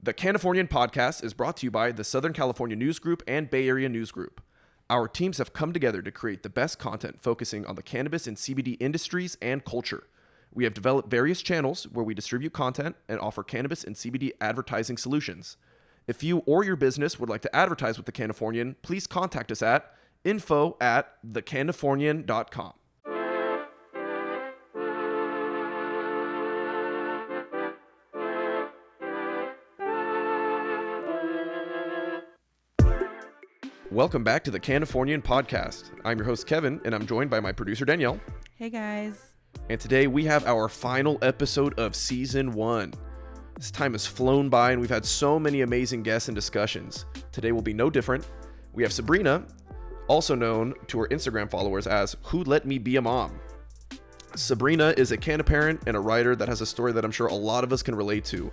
The Cannifornian Podcast is brought to you by the Southern California News Group and Bay Area News Group. Our teams have come together to create the best content focusing on the cannabis and CBD industries and culture. We have developed various channels where we distribute content and offer cannabis and CBD advertising solutions. If you or your business would like to advertise with the Cannifornian, please contact us at info@thecannifornian.com. Welcome back to the Cannifornian Podcast. I'm your host, Kevin, and I'm joined by my producer, Danielle. Hey, guys. And today we have our final episode of Season 1. This time has flown by, and we've had so many amazing guests and discussions. Today will be no different. We have Sabrina, also known to her Instagram followers as Who Let Me Be a Mom. Sabrina is a canna-parent and a writer that has a story that I'm sure a lot of us can relate to.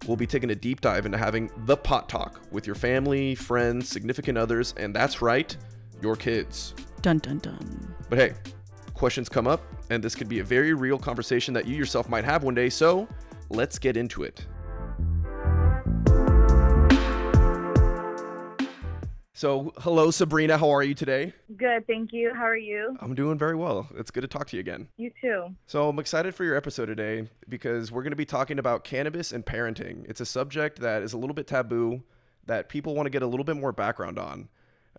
We'll be taking a deep dive into having the pot talk with your family, friends, significant others, and that's right, your kids. Dun, dun, dun. But hey, questions come up, and this could be a very real conversation that you yourself might have one day, so let's get into it. So, hello, Sabrina. How are you today? Good, thank you. How are you? I'm doing very well. It's good to talk to you again. You too. So I'm excited for your episode today because we're going to be talking about cannabis and parenting. It's a subject that is a little bit taboo that people want to get a little bit more background on.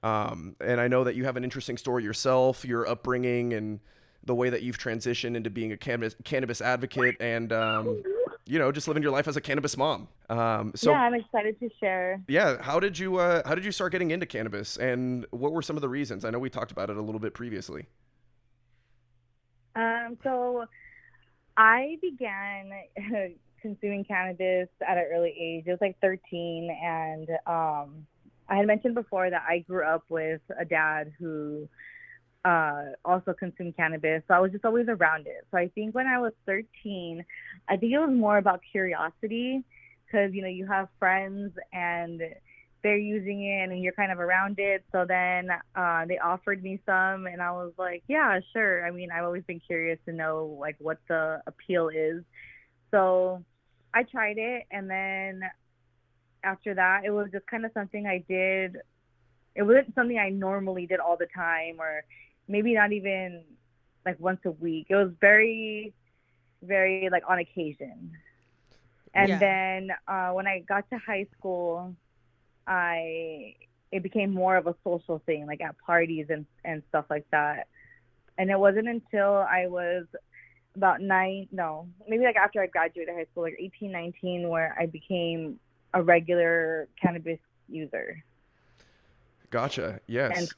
And I know that you have an interesting story yourself, your upbringing, and the way that you've transitioned into being a cannabis advocate and, just living your life as a cannabis mom. Yeah, I'm excited to share. Yeah. How did you start getting into cannabis, and what were some of the reasons? I know we talked about it a little bit previously. So I began consuming cannabis at an early age. It was like 13, and I had mentioned before that I grew up with a dad who also consumed cannabis, so I was just always around it. So I think when I was 13, I think it was more about curiosity, because you have friends and they're using it and you're kind of around it. So then they offered me some, and I was like, yeah, sure. I mean, I've always been curious to know like what the appeal is. So I tried it, and then after that, it was just kind of something I did. It wasn't something I normally did all the time, or maybe not even like once a week. It was very, very like on occasion. And then when I got to high school, it became more of a social thing, like at parties and stuff like that. And it wasn't until I was about maybe like after I graduated high school, like 18, 19, where I became a regular cannabis user. Gotcha. Yes.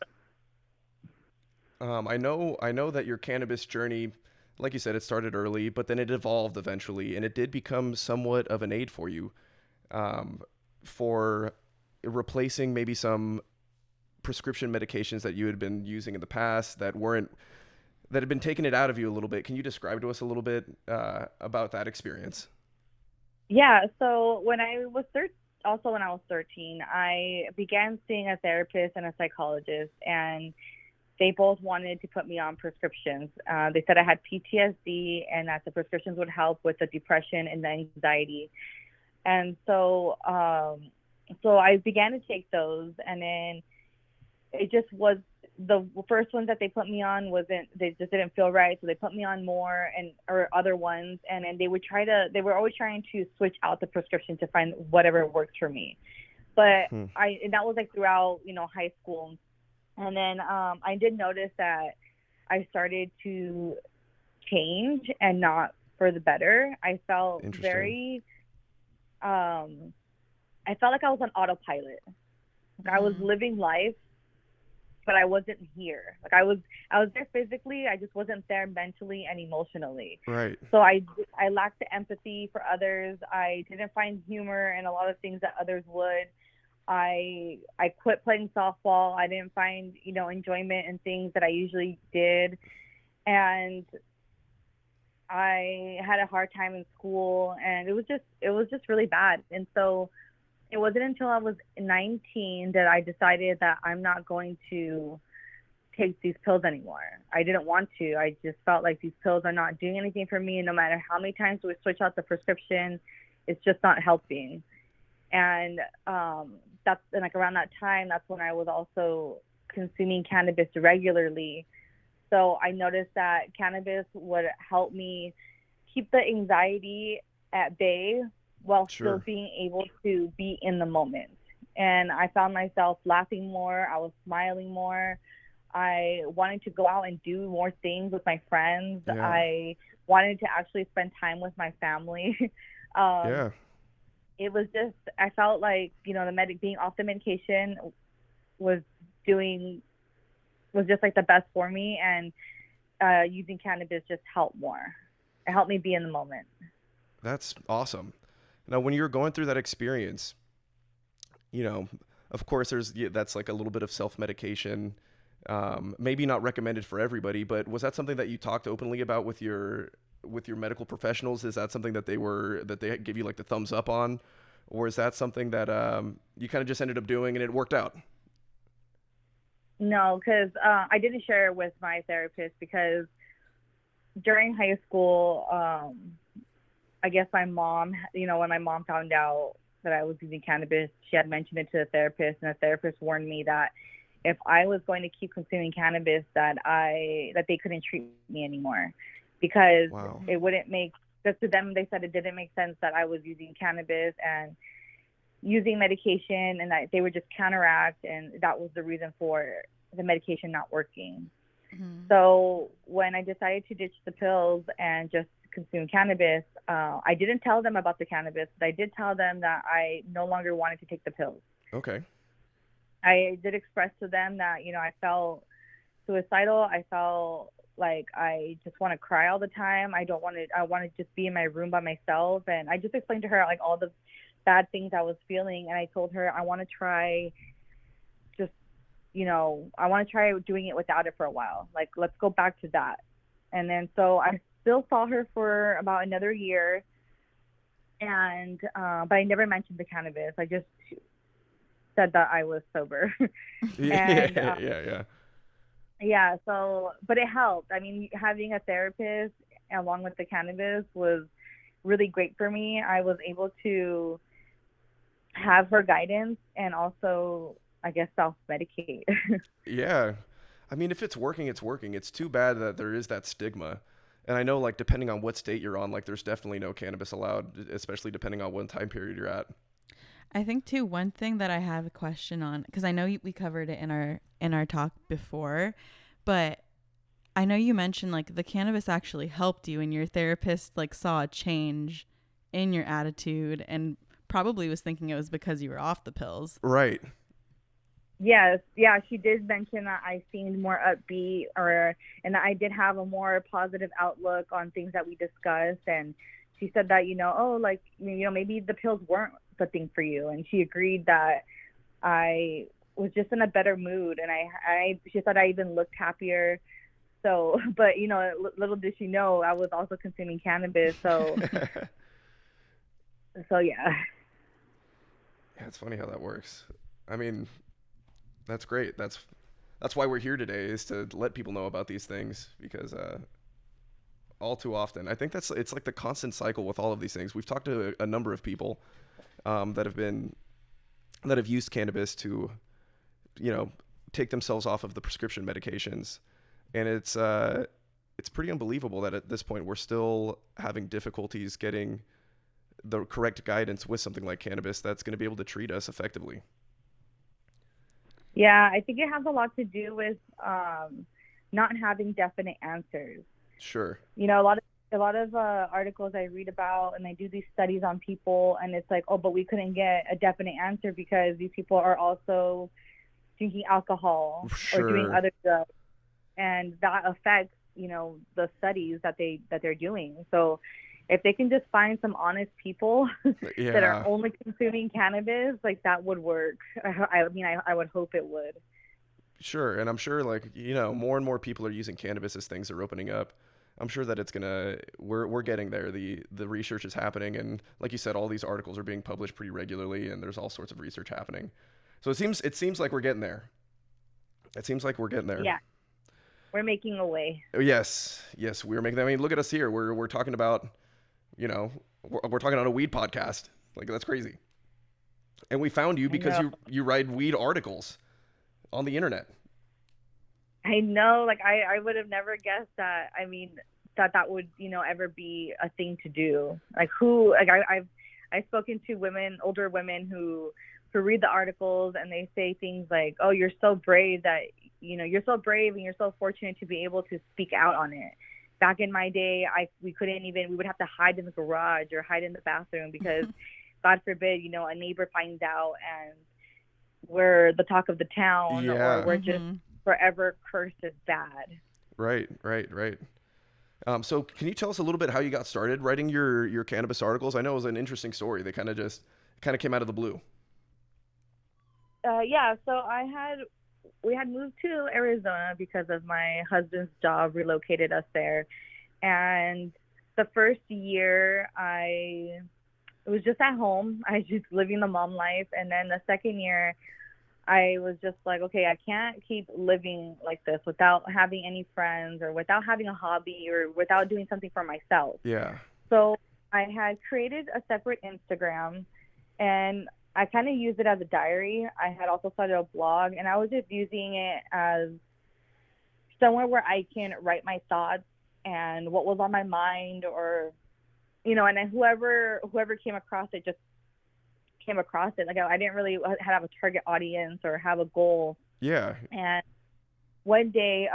I know that your cannabis journey, like you said, it started early, but then it evolved eventually, and it did become somewhat of an aid for you, for replacing maybe some prescription medications that you had been using in the past that had been taking it out of you a little bit. Can you describe to us a little bit about that experience? Yeah. So when I was 13, I began seeing a therapist and a psychologist, and they both wanted to put me on prescriptions. They said I had PTSD and that the prescriptions would help with the depression and the anxiety. And so I began to take those, and then it just was the first ones that they put me on they just didn't feel right. So they put me on more or other ones. And then they were always trying to switch out the prescription to find whatever worked for me. But and that was like throughout, high school. And then I did notice that I started to change, and not for the better. I felt very, I felt like I was on autopilot. Like I was living life, but I wasn't here. Like I was there physically. I just wasn't there mentally and emotionally. Right. So I lacked the empathy for others. I didn't find humor in a lot of things that others would. I quit playing softball. I didn't find, enjoyment in things that I usually did. And I had a hard time in school, and it was just really bad. And so it wasn't until I was 19 that I decided that I'm not going to take these pills anymore. I didn't want to. I just felt like these pills are not doing anything for me. And no matter how many times we switch out the prescription, it's just not helping. And that's, and like around that time, that's when I was also consuming cannabis regularly. So I noticed that cannabis would help me keep the anxiety at bay while still Sure. being able to be in the moment. And I found myself laughing more. I was smiling more. I wanted to go out and do more things with my friends. Yeah. I wanted to actually spend time with my family. um, Yeah. it was just, I felt like, being off the medication was doing, was just like the best for me. And using cannabis just helped more. It helped me be in the moment. That's awesome. Now, when you were going through that experience, you know, of course, that's like a little bit of self-medication. Maybe not recommended for everybody, but was that something that you talked openly about with your medical professionals? Is that something that they give you like the thumbs up on, or is that something that you kind of just ended up doing and it worked out? No, because I didn't share it with my therapist because during high school, I guess my mom, when my mom found out that I was using cannabis, she had mentioned it to the therapist, and the therapist warned me that if I was going to keep consuming cannabis, that they couldn't treat me anymore, because Wow. it wouldn't make, just to them, they said it didn't make sense that I was using cannabis and using medication, and that they would just counteract, and that was the reason for the medication not working. Mm-hmm. So when I decided to ditch the pills and just consume cannabis, I didn't tell them about the cannabis, but I did tell them that I no longer wanted to take the pills. Okay. I did express to them that, I felt suicidal. I felt like I just want to cry all the time. I want to just be in my room by myself. And I just explained to her like all the bad things I was feeling. And I told her I want to try doing it without it for a while. Like, let's go back to that. And then so I still saw her for about another year. And, but I never mentioned the cannabis. I just said that I was sober. And, yeah. So, but it helped. I mean, having a therapist along with the cannabis was really great for me. I was able to have her guidance and also, I guess, self-medicate. Yeah. I mean, if it's working, it's working. It's too bad that there is that stigma. And I know, like, depending on what state you're on, like, there's definitely no cannabis allowed, especially depending on what time period you're at. I think too, one thing that I have a question on, because I know we covered it in our talk before, but I know you mentioned like the cannabis actually helped you, and your therapist like saw a change in your attitude and probably was thinking it was because you were off the pills. Right. Yes, yeah, she did mention that I seemed more upbeat, and that I did have a more positive outlook on things that we discussed. And she said that, maybe the pills weren't the thing for you. And she agreed that I was just in a better mood, and she said I even looked happier. So, but little did she know I was also consuming cannabis. So, so yeah. Yeah, it's funny how that works. I mean, that's great. That's why we're here today, is to let people know about these things, because all too often, I think it's like the constant cycle with all of these things. We've talked to a number of people that have used cannabis to, take themselves off of the prescription medications, and it's pretty unbelievable that at this point we're still having difficulties getting the correct guidance with something like cannabis that's going to be able to treat us effectively. Yeah, I think it has a lot to do with not having definite answers. Sure. A lot of articles I read about, and they do these studies on people, and it's like, oh, but we couldn't get a definite answer because these people are also drinking alcohol or doing Sure. other drugs, and that affects the studies that they're doing. So if they can just find some honest people Yeah. that are only consuming cannabis, like, that would work. I would hope it would. Sure. And I'm sure, like, more and more people are using cannabis as things are opening up. I'm sure that we're getting there. The research is happening. And like you said, all these articles are being published pretty regularly, and there's all sorts of research happening. So it seems like we're getting there. It seems like we're getting there. Yeah. We're making a way. Yes, we're making that. I mean, look at us here. We're talking about, we're talking on a weed podcast. Like, that's crazy. And we found you I because know. you write weed articles on the internet. I know, like I would have never guessed that. I mean, that would, ever be a thing to do. Like I've spoken to older women who read the articles, and they say things like, "Oh, you're so brave that, you're so brave and you're so fortunate to be able to speak out on it." Back in my day, we would have to hide in the garage or hide in the bathroom because God forbid, a neighbor finds out and we're the talk of the town, or Yeah. we're just forever cursed as bad. Right. So can you tell us a little bit how you got started writing your cannabis articles? I know it was an interesting story. They kind of came out of the blue. Yeah, so we had moved to Arizona because of my husband's job relocated us there. And the first year it was just at home. I was just living the mom life. And then the second year I was just like, okay, I can't keep living like this without having any friends or without having a hobby or without doing something for myself. Yeah. So I had created a separate Instagram, and I kind of used it as a diary. I had also started a blog, and I was just using it as somewhere where I can write my thoughts and what was on my mind, or, and then whoever came across it just came across it. Like I didn't really have a target audience or have a goal. Yeah. And one day,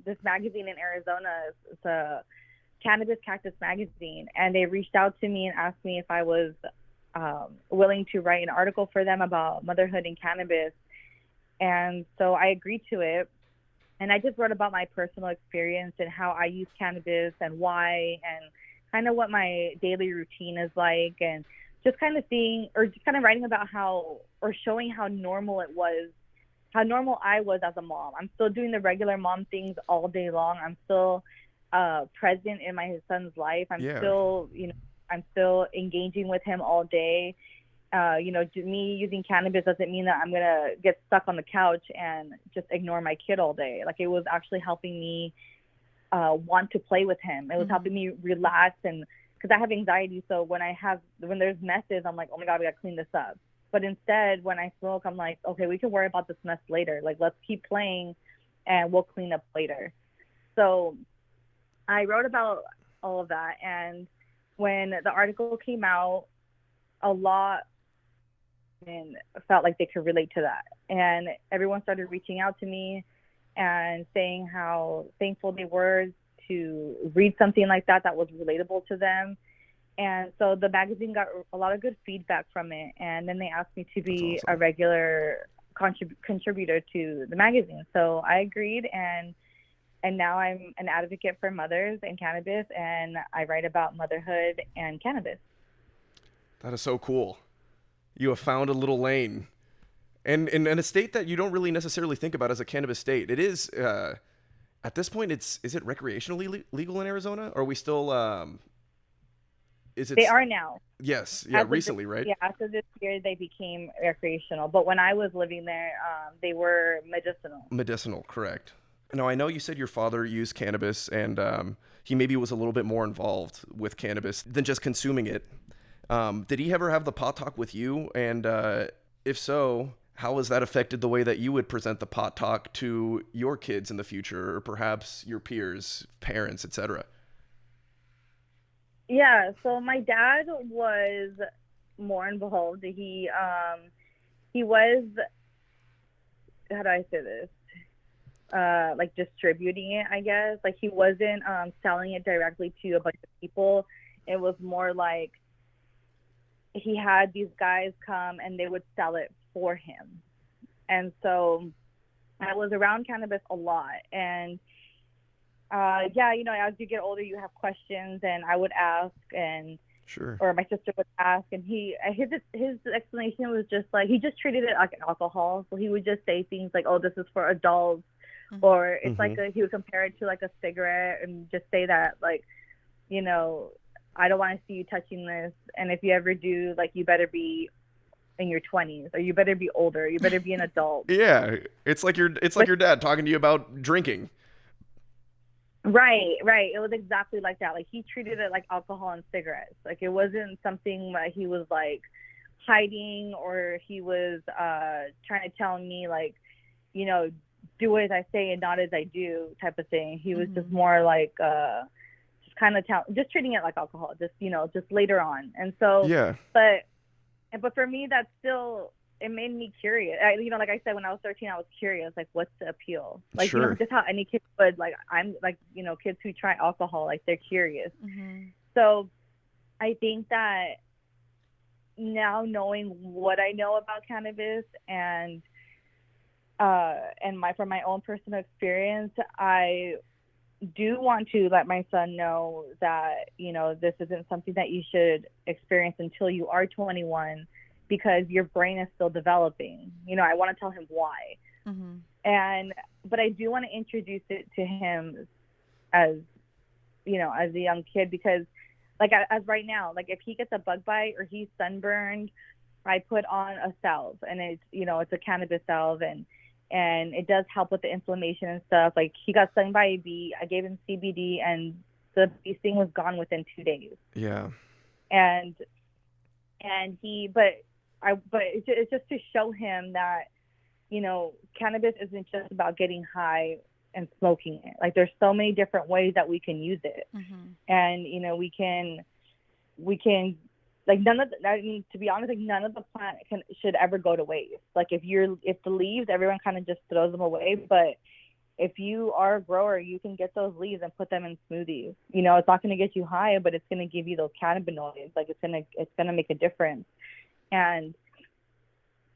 this magazine in Arizona, it's a Cannabis Cactus magazine, and they reached out to me and asked me if I was willing to write an article for them about motherhood and cannabis. And so I agreed to it. And I just wrote about my personal experience and how I use cannabis and why, and kind of what my daily routine is like, and just kind of writing about showing how normal it was, how normal I was as a mom. I'm still doing the regular mom things all day long. I'm still present in my son's life. I'm still engaging with him all day. Me using cannabis doesn't mean that I'm going to get stuck on the couch and just ignore my kid all day. Like, it was actually helping me want to play with him. It was helping me relax, and because I have anxiety. So when there's messes, I'm like, oh my God, we got to clean this up. But instead, when I smoke, I'm like, okay, we can worry about this mess later. Like, let's keep playing and we'll clean up later. So I wrote about all of that. And when the article came out, a lot and felt like they could relate to that. And everyone started reaching out to me and saying how thankful they were to read something like that was relatable to them. And so the magazine got a lot of good feedback from it. And then they asked me to be a regular contributor to the magazine. So I agreed, and now I'm an advocate for mothers and cannabis, and I write about motherhood and cannabis. That is so cool. You have found a little lane. And in a state that you don't really necessarily think about as a cannabis state. It is, at this point, is it recreationally legal in Arizona? Or are we still, They are now. Yes. Yeah, recently, right? Yeah, after this year, they became recreational. But when I was living there, they were medicinal. Medicinal, correct. Now, I know you said your father used cannabis, and he maybe was a little bit more involved with cannabis than just consuming it. Did he ever have the pot talk with you? And if so, how has that affected the way that you would present the pot talk to your kids in the future, or perhaps your peers, parents, etc.? Yeah, so my dad was more involved. He was, how do I say this? Like distributing it, I guess. Like, he wasn't selling it directly to a bunch of people. It was more like he had these guys come and they would sell it for him. And so I was around cannabis a lot. And as you get older, you have questions, and I would ask, and sure, or my sister would ask, and his explanation was just like, he just treated it like alcohol. So he would just say things like, "Oh, this is for adults," or it's like he would compare it to like a cigarette, and just say that, like, I don't want to see you touching this, and if you ever do, like, you better be in your 20s, or you better be older, you better be an adult. Yeah, it's like your dad talking to you about drinking. Right. It was exactly like that. Like, he treated it like alcohol and cigarettes. Like, it wasn't something that he was like hiding, or he was trying to tell me, like, you know, do as I say and not as I do type of thing. He was just more like just kind of just treating it like alcohol, just, you know, just later on. And so, Yeah. But for me, that's still, it made me curious. You know, like I said, when I was 13, I was curious, like, what's the appeal? Like, Sure. you know, just how any kid would, like, I'm like, you know, kids who try alcohol, like, they're curious. So I think that now, knowing what I know about cannabis and from my own personal experience, I do want to let my son know that, you know, this isn't something that you should experience until you are 21, because your brain is still developing. You know, I want to tell him why. But I do want to introduce it to him as, you know, as a young kid, because like as right now, like if he gets a bug bite or he's sunburned, I put on a salve, and it's, you know, it's a cannabis salve, and it does help with the inflammation and stuff. Like, he got stung by a bee, I gave him CBD, and the bee sting was gone within 2 days. Yeah. And it's just to show him that, you know, cannabis isn't just about getting high and smoking it. Like, there's so many different ways that we can use it. And, you know, we can like, I mean, to be honest, like, none of the plant should ever go to waste. Like, if the leaves, everyone kind of just throws them away, but if you are a grower, you can get those leaves and put them in smoothies. You know, it's not going to get you high, but it's going to give you those cannabinoids. Like, it's going to make a difference. And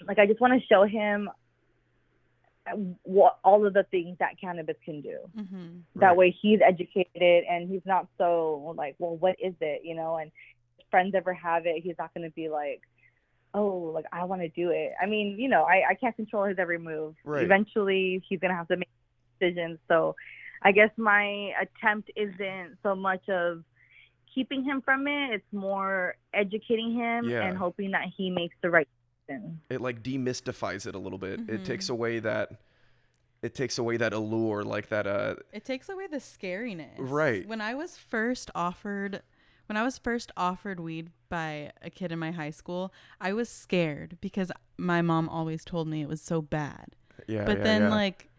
like, I just want to show him what all of the things that cannabis can do. That way he's educated, and he's not so like, well, what is it, you know? And if friends ever have it, he's not going to be like, oh, like, I want to do it. I mean, you know, I can't control his every move. Eventually he's going to have to make decisions. So I guess my attempt isn't so much of keeping him from it, it's more educating him and hoping that he makes the right decision. It like demystifies it a little bit. It takes away that allure, like that it takes away the scariness. Right. When I was first offered weed by a kid in my high school, I was scared because my mom always told me it was so bad. But then like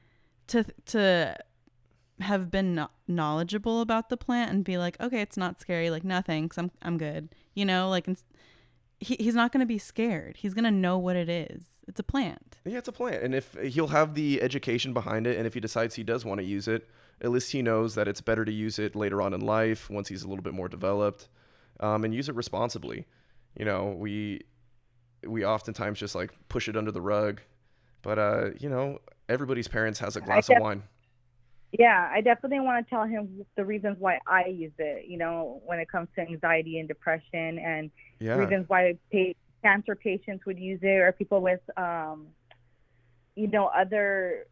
to have been knowledgeable about the plant and be like, okay, it's not scary, like, no thanks, I'm good, you know, like, he's not going to be scared. He's going to know what it is. It's a plant. Yeah, it's a plant. And if he'll have the education behind it, and if he decides he does want to use it, at least he knows that it's better to use it later on in life once he's a little bit more developed, and use it responsibly. You know, we oftentimes just like push it under the rug, but you know, everybody's parents has a glass of wine. Yeah, I definitely want to tell him the reasons why I use it, you know, when it comes to anxiety and depression, and reasons why cancer patients would use it, or people with, you know, other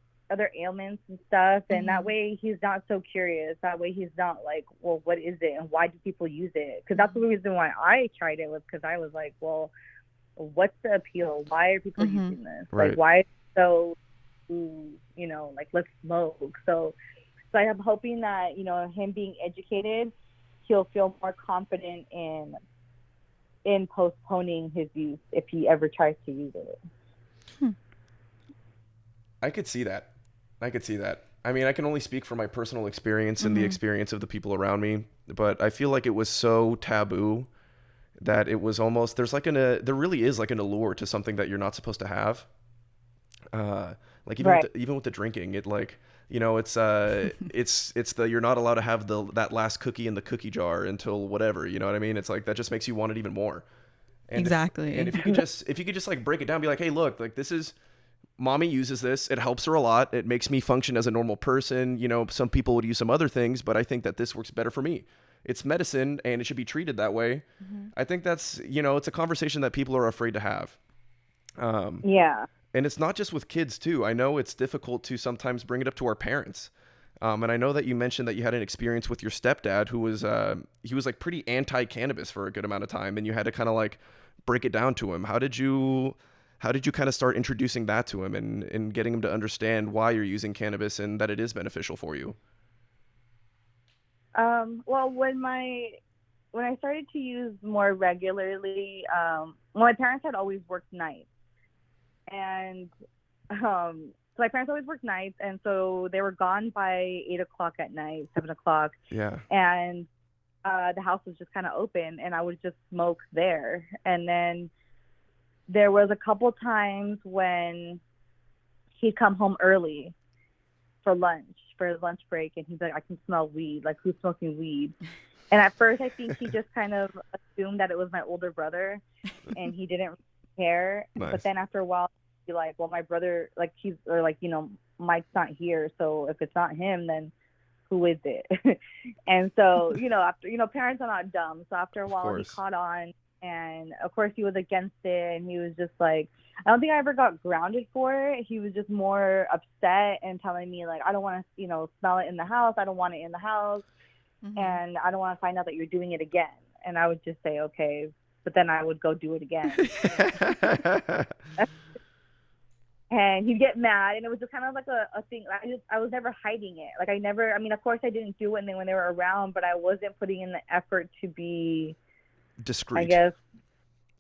ailments and stuff. And that way he's not so curious. That way he's not like, well, what is it and why do people use it? Because that's the reason why I tried it, was because I was like, well, what's the appeal? Why are people using this? Right. Like, why is it so, you know, like, let's smoke. So I am hoping that, you know, him being educated, he'll feel more confident in postponing his use if he ever tries to use it. I could see that. I mean, I can only speak from my personal experience and the experience of the people around me, but I feel like it was so taboo that it was almost, there really is like an allure to something that you're not supposed to have. Like even with the drinking, it, like, you know, it's you're not allowed to have that last cookie in the cookie jar until whatever, you know what I mean? It's like, that just makes you want it even more. And exactly. If you could just like break it down, be like, hey, look, like, this is, mommy uses this. It helps her a lot. It makes me function as a normal person. You know, some people would use some other things, but I think that this works better for me. It's medicine and it should be treated that way. I think that's, you know, it's a conversation that people are afraid to have. And it's not just with kids too. I know it's difficult to sometimes bring it up to our parents. And I know that you mentioned that you had an experience with your stepdad who was, he was like pretty anti-cannabis for a good amount of time, and you had to kind of like break it down to him. How did you kind of start introducing that to him and getting him to understand why you're using cannabis and that it is beneficial for you? Well, when my when I started to use more regularly, well, my parents had always worked nights, and so my parents always worked nights, and so they were gone by 8 o'clock at night, 7 o'clock, Yeah. and the house was just kind of open, and I would just smoke there. And then there was a couple times when he'd come home early for his lunch break, and he's like, I can smell weed. Like, who's smoking weed? And at first, I think he just kind of assumed that it was my older brother, and he didn't care. Nice. But then after a while, he'd be like, well, my brother, like, Mike's not here, so if it's not him, then who is it? And so, after, parents are not dumb. So after a while, he caught on, and of course, he was against it, and he was just like, I don't think I ever got grounded for it. He was just more upset and telling me, like, I don't want to, smell it in the house. I don't want it in the house. Mm-hmm. And I don't want to find out that you're doing it again. And I would just say, okay, but then I would go do it again. And he'd get mad, and it was just kind of like a thing. I was never hiding it. Like, of course I didn't do it when they were around, but I wasn't putting in the effort to be discreet, I guess.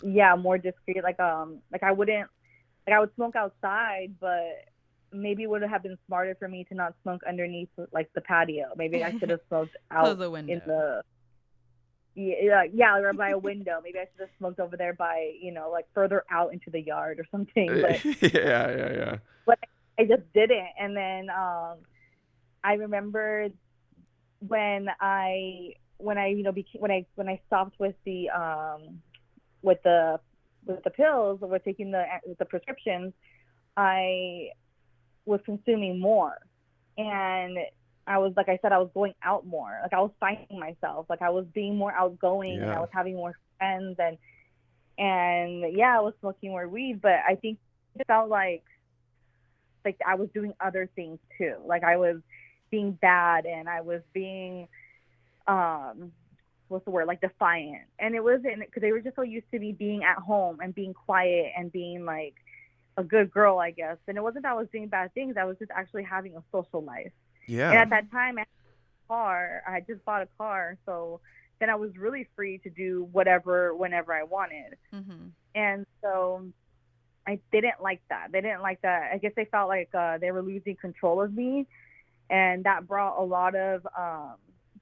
Yeah, more discreet. I would smoke outside, but maybe it would have been smarter for me to not smoke underneath, like, the patio. Maybe I should have smoked out the window. in the or by a window. Maybe I should have smoked over there by, like, further out into the yard or something. But yeah. But I just didn't. And then I remember when I stopped with the pills, or taking the prescriptions, I was consuming more, and I was, like I said, I was going out more. Like, I was finding myself. Like, I was being more outgoing, and I was having more friends, and I was smoking more weed. But I think it felt like I was doing other things too. Like, I was being bad, and I was being what's the word, like, defiant. And it wasn't, because they were just so used to me being at home and being quiet and being, like, a good girl, I guess. And it wasn't that I was doing bad things. I was just actually having a social life. Yeah. And at that time, I had just bought a car, so then I was really free to do whatever, whenever I wanted. Mm-hmm. And so I didn't like that. They didn't like that. I guess they felt like they were losing control of me, and that brought a lot of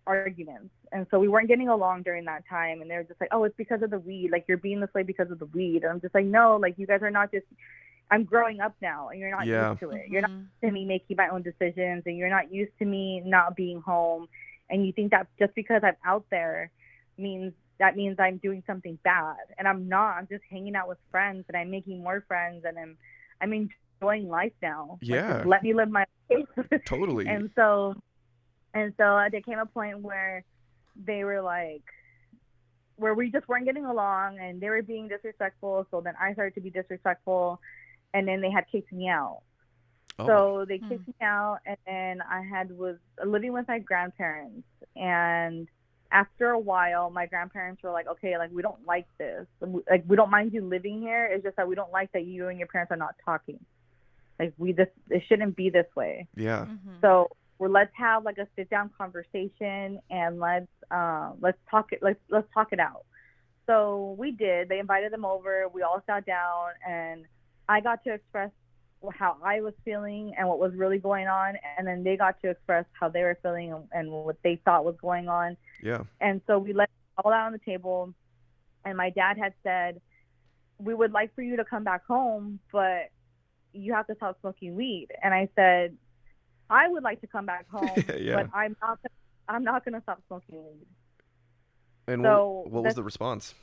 arguments. And so we weren't getting along during that time, and they were just like, oh, it's because of the weed. Like, you're being this way because of the weed. And I'm just like, no, like, you guys are not just... I'm growing up now, and you're not used to it. Mm-hmm. You're not used to me making my own decisions, and you're not used to me not being home. And you think that just because I'm out there means I'm doing something bad. And I'm not. I'm just hanging out with friends, and I'm making more friends, and I'm enjoying life now. Yeah. Like, just let me live my life. Totally. And so there came a point where they were like, where we just weren't getting along, and they were being disrespectful. So then I started to be disrespectful. And then they had kicked me out. Oh. So they kicked me out, and then I was living with my grandparents. And after a while, my grandparents were like, okay, like, we don't like this. Like, we don't mind you living here. It's just that we don't like that you and your parents are not talking. Like, it shouldn't be this way. Yeah. Mm-hmm. So let's have, like, a sit down conversation, and let's talk it out. So we did. They invited them over. We all sat down, and I got to express how I was feeling and what was really going on, and then they got to express how they were feeling and what they thought was going on. Yeah. And so we let it all out on the table, and my dad had said, we would like for you to come back home, but you have to stop smoking weed. And I said, I would like to come back home, yeah. but I'm not going to stop smoking weed. And so what was the response?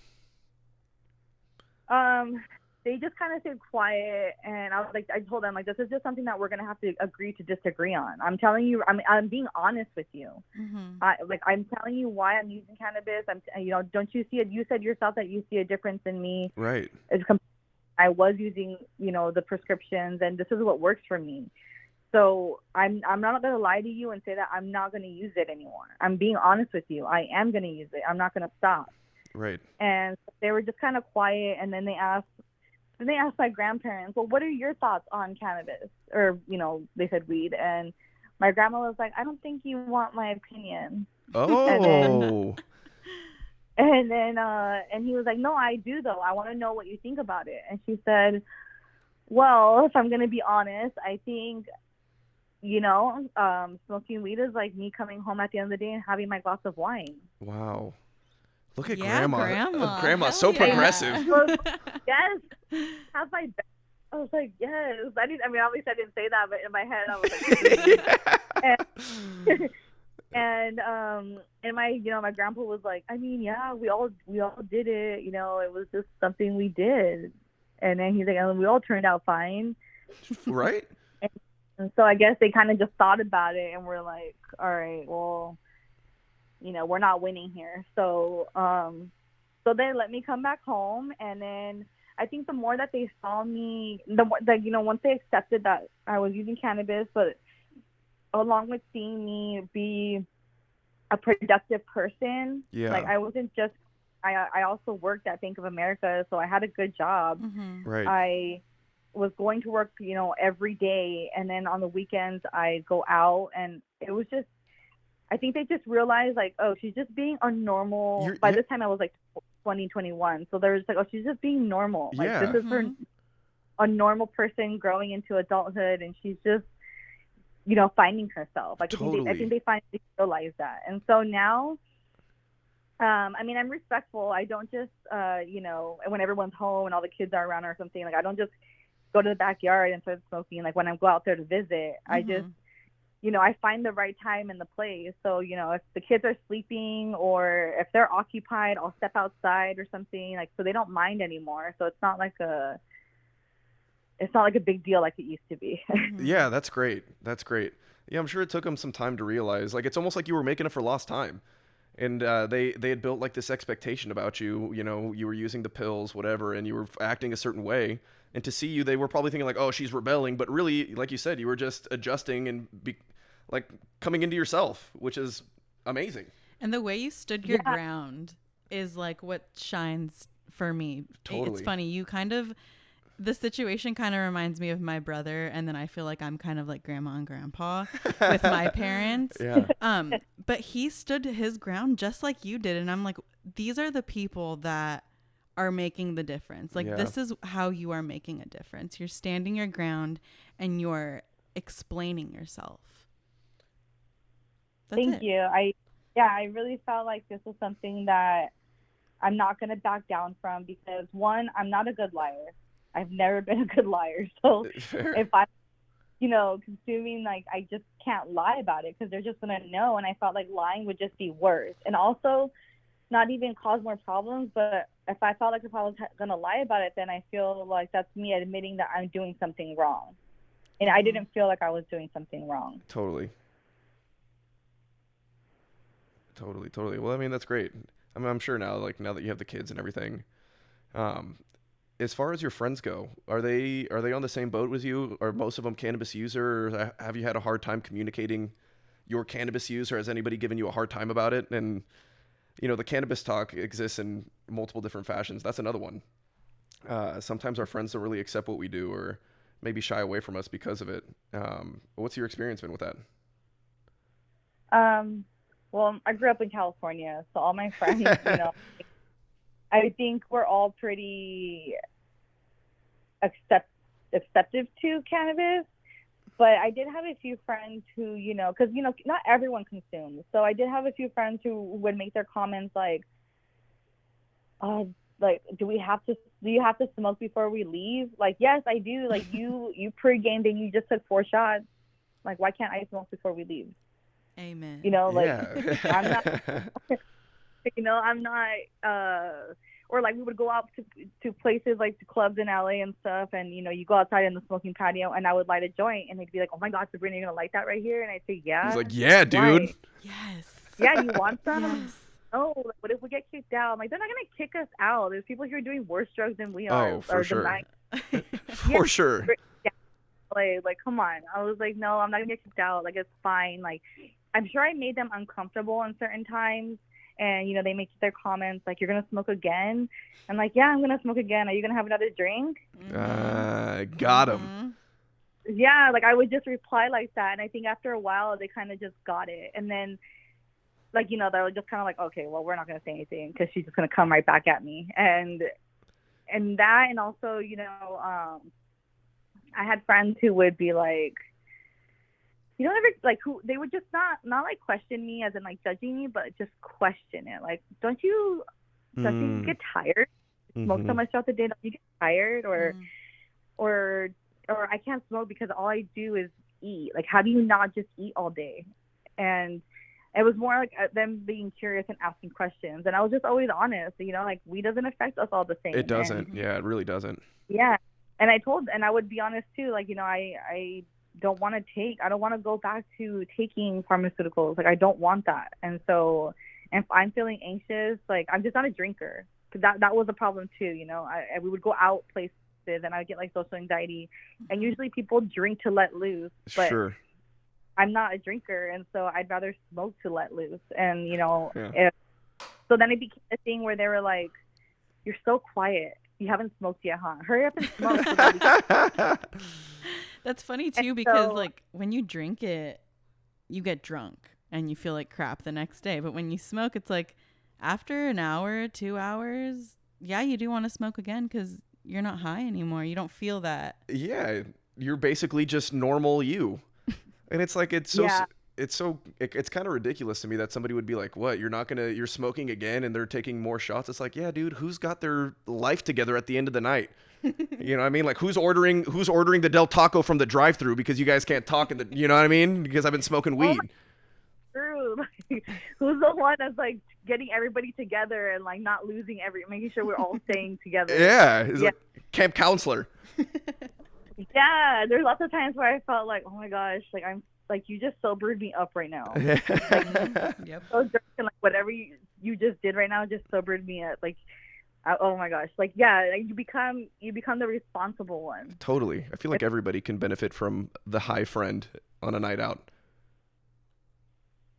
They just kind of stayed quiet, and I told them, like, this is just something that we're going to have to agree to disagree on. I'm telling you, I'm being honest with you. Mm-hmm. I'm telling you why I'm using cannabis. Don't you see it? You said yourself that you see a difference in me. Right. I was using, the prescriptions, and this is what works for me. So I'm not going to lie to you and say that I'm not going to use it anymore. I'm being honest with you. I am going to use it. I'm not going to stop. Right. And they were just kind of quiet, and then they asked my grandparents, well, what are your thoughts on cannabis? Or, they said weed. And my grandma was like, I don't think you want my opinion. Oh. And then and he was like, no, I do though. I want to know what you think about it. And she said, well, if I'm going to be honest, I think, smoking weed is like me coming home at the end of the day and having my glass of wine. Wow. Look at Yeah, Grandma. Grandma. So Yeah. progressive. Yes. Have my I was like, yes. Obviously I didn't say that, but in my head I was like, and my grandpa was like, I mean, yeah, we all did it. It was just something we did. And then he's like, and we all turned out fine. Right. And so I guess they kind of just thought about it and were like, all right, well, we're not winning here. So they let me come back home. And then I think the more that they saw me, the more that, once they accepted that I was using cannabis, but along with seeing me be a productive person, like I wasn't just, I also worked at Bank of America, so I had a good job. Mm-hmm. Right. I was going to work, every day, and then on the weekends I'd go out, and it was just, I think they just realized like, oh, she's just being a normal. By this time I was like 20, 21, so there was like, oh, she's just being normal. Like this is her, a normal person growing into adulthood, and she's just, finding herself. Like Totally. I think they finally realized that, and so now. I'm respectful. I don't just, when everyone's home and all the kids are around or something, like I don't just go to the backyard and start smoking. Like when I go out there to visit, I just, I find the right time and the place. So, if the kids are sleeping or if they're occupied, I'll step outside or something, like, so they don't mind anymore. So it's not like a big deal like it used to be. Yeah, that's great. That's great. Yeah, I'm sure it took them some time to realize. Like, it's almost like you were making it for lost time. And they had built like this expectation about you, you were using the pills, whatever, and you were acting a certain way. And to see you, they were probably thinking like, oh, she's rebelling. But really, like you said, you were just adjusting and coming into yourself, which is amazing. And the way you stood your ground is like what shines for me. Totally. It's funny. You kind of, the situation kind of reminds me of my brother, and then I feel like I'm kind of like grandma and grandpa with my parents. Yeah. But he stood his ground just like you did, and I'm like, these are the people that are making the difference. Like this is how you are making a difference. You're standing your ground and you're explaining yourself. Thank you. I really felt like this was something that I'm not going to back down from, because one, I'm not a good liar. I've never been a good liar. So if I'm, consuming, like, I just can't lie about it because they're just going to know. And I felt like lying would just be worse. And also not even cause more problems. But if I felt like if I was going to lie about it, then I feel like that's me admitting that I'm doing something wrong. And I didn't feel like I was doing something wrong. Totally. Well, I mean, that's great. I mean, I'm sure now that you have the kids and everything, as far as your friends go, are they on the same boat as you? Are most of them cannabis users? Or have you had a hard time communicating your cannabis use, or has anybody given you a hard time about it? And, the cannabis talk exists in multiple different fashions. That's another one. Sometimes our friends don't really accept what we do, or maybe shy away from us because of it. What's your experience been with that? Well, I grew up in California, so all my friends, I think we're all pretty acceptive to cannabis. But I did have a few friends who, because, not everyone consumes. So I did have a few friends who would make their comments like, do you have to smoke before we leave? Like, yes, I do. Like, you pregame, then you just took 4 shots. Like, why can't I smoke before we leave? Amen. I'm not, or like we would go out to places like to clubs in LA and stuff, and you go outside in the smoking patio, and I would light a joint, and they'd be like, "Oh my God, Sabrina, you're gonna light that right here?" And I'd say, "Yeah." He's like, "Yeah, dude." Why? Yes. Yeah, you want some? Yes. Oh, what if we get kicked out? I'm like, they're not gonna kick us out. There's people here doing worse drugs than we are. Oh, for sure. For sure. Yeah, like, come on. I was like, no, I'm not gonna get kicked out. Like, it's fine. Like, I'm sure I made them uncomfortable in certain times. And, they make their comments like, "You're going to smoke again?" I'm like, "Yeah, I'm going to smoke again. Are you going to have another drink?" Got him. Yeah, like I would just reply like that. And I think after a while, they kind of just got it. And then like, you know, they were just kind of like, okay, well, we're not going to say anything because she's just going to come right back at me. And that, and also, you know, I had friends who would be like, you know, like, who they would just not like question me as in like judging me, but just question it. Like, don't you get tired? Smoke so much throughout the day, don't you get tired? Or I can't smoke because all I do is eat. Like, how do you not just eat all day? And it was more like them being curious and asking questions. And I was just always honest, you know, like, weed doesn't affect us all the same. It doesn't. Yeah, it really doesn't. Yeah. And I would be honest too, like, you know, I don't want to go back to taking pharmaceuticals. Like, I don't want that. And so if I'm feeling anxious, like, I'm just not a drinker. Cause that was a problem too. You know, we would go out places and I'd get like social anxiety, and usually people drink to let loose, but sure. I'm not a drinker. And so I'd rather smoke to let loose. And, you know, Yeah. So then it became a thing where they were like, you're so quiet. You haven't smoked yet, huh? Hurry up and smoke. So that That's funny too, because like when you drink it, you get drunk and you feel like crap the next day. But when you smoke, it's like after an hour, 2 hours, yeah, you do want to smoke again because you're not high anymore. You don't feel that. Yeah, you're basically just normal you. And it's like, it's kind of ridiculous to me that somebody would be like, what, you're smoking again and they're taking more shots. It's like, yeah, dude, who's got their life together at the end of the night? You know what I mean? Like, who's ordering the Del Taco from the drive-thru because you guys can't talk you know what I mean? Because I've been smoking weed. True. Like, who's the one that's like getting everybody together and like not losing making sure we're all staying together? Yeah. It's like camp counselor. Yeah. There's lots of times where I felt like, oh my gosh, like I'm like, you just sobered me up right now. Like, yep. So drunk, and like whatever you just did right now just sobered me up. Like, oh my gosh. Like, yeah, like you become the responsible one. Totally. I feel like everybody can benefit from the high friend on a night out.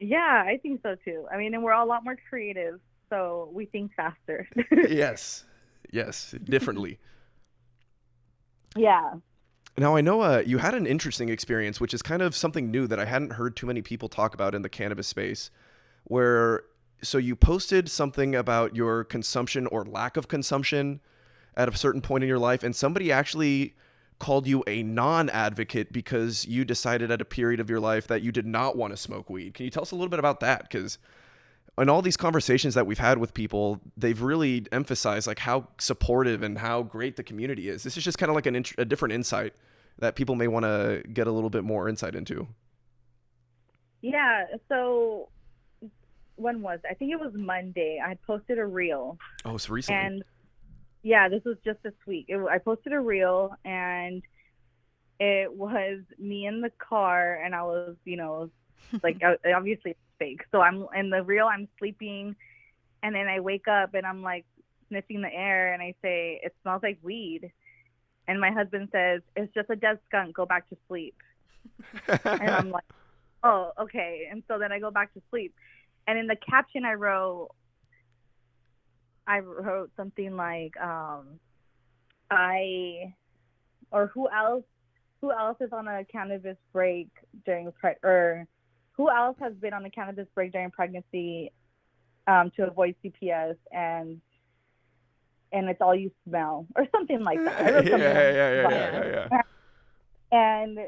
Yeah, I think so too. I mean, and we're all a lot more creative, so we think faster. Yes, differently. Yeah. Now, I know you had an interesting experience, which is kind of something new that I hadn't heard too many people talk about in the cannabis space, so you posted something about your consumption or lack of consumption at a certain point in your life, and somebody actually called you a non-advocate because you decided at a period of your life that you did not want to smoke weed. Can you tell us a little bit about that? Because in all these conversations that we've had with people, they've really emphasized like how supportive and how great the community is. This is just kind of like a different insight that people may want to get a little bit more insight into. Yeah. So when I think it was Monday, I posted a reel. Oh, it's recently. And yeah, this was just this week. I posted a reel, and it was me in the car, and I was, you know, like, obviously it's fake. So I'm in the reel, I'm sleeping, and then I wake up, and I'm like sniffing the air, and I say, it smells like weed. And my husband says, it's just a dead skunk. Go back to sleep. And I'm like, oh, okay. And so then I go back to sleep. And in the caption I wrote something like, who else is on a cannabis break during who else has been on a cannabis break during pregnancy to avoid CPS, and it's all you smell, or something like that. I wrote something Yeah. And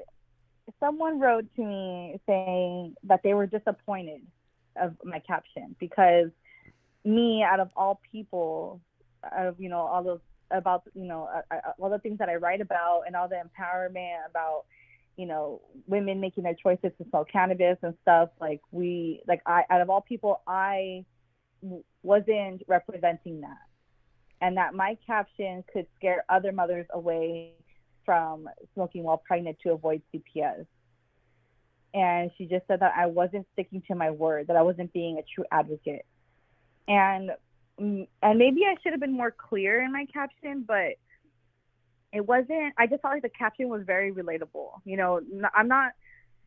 someone wrote to me saying that they were disappointed of my caption because me, out of all people, you know, all those about, you know, all the things that I write about and all the empowerment about, you know, women making their choices to smoke cannabis and stuff, out of all people, I wasn't representing that. And that my caption could scare other mothers away from smoking while pregnant to avoid CPS. And she just said that I wasn't sticking to my word, that I wasn't being a true advocate. And maybe I should have been more clear in my caption, but it wasn't. I just felt like the caption was very relatable. You know,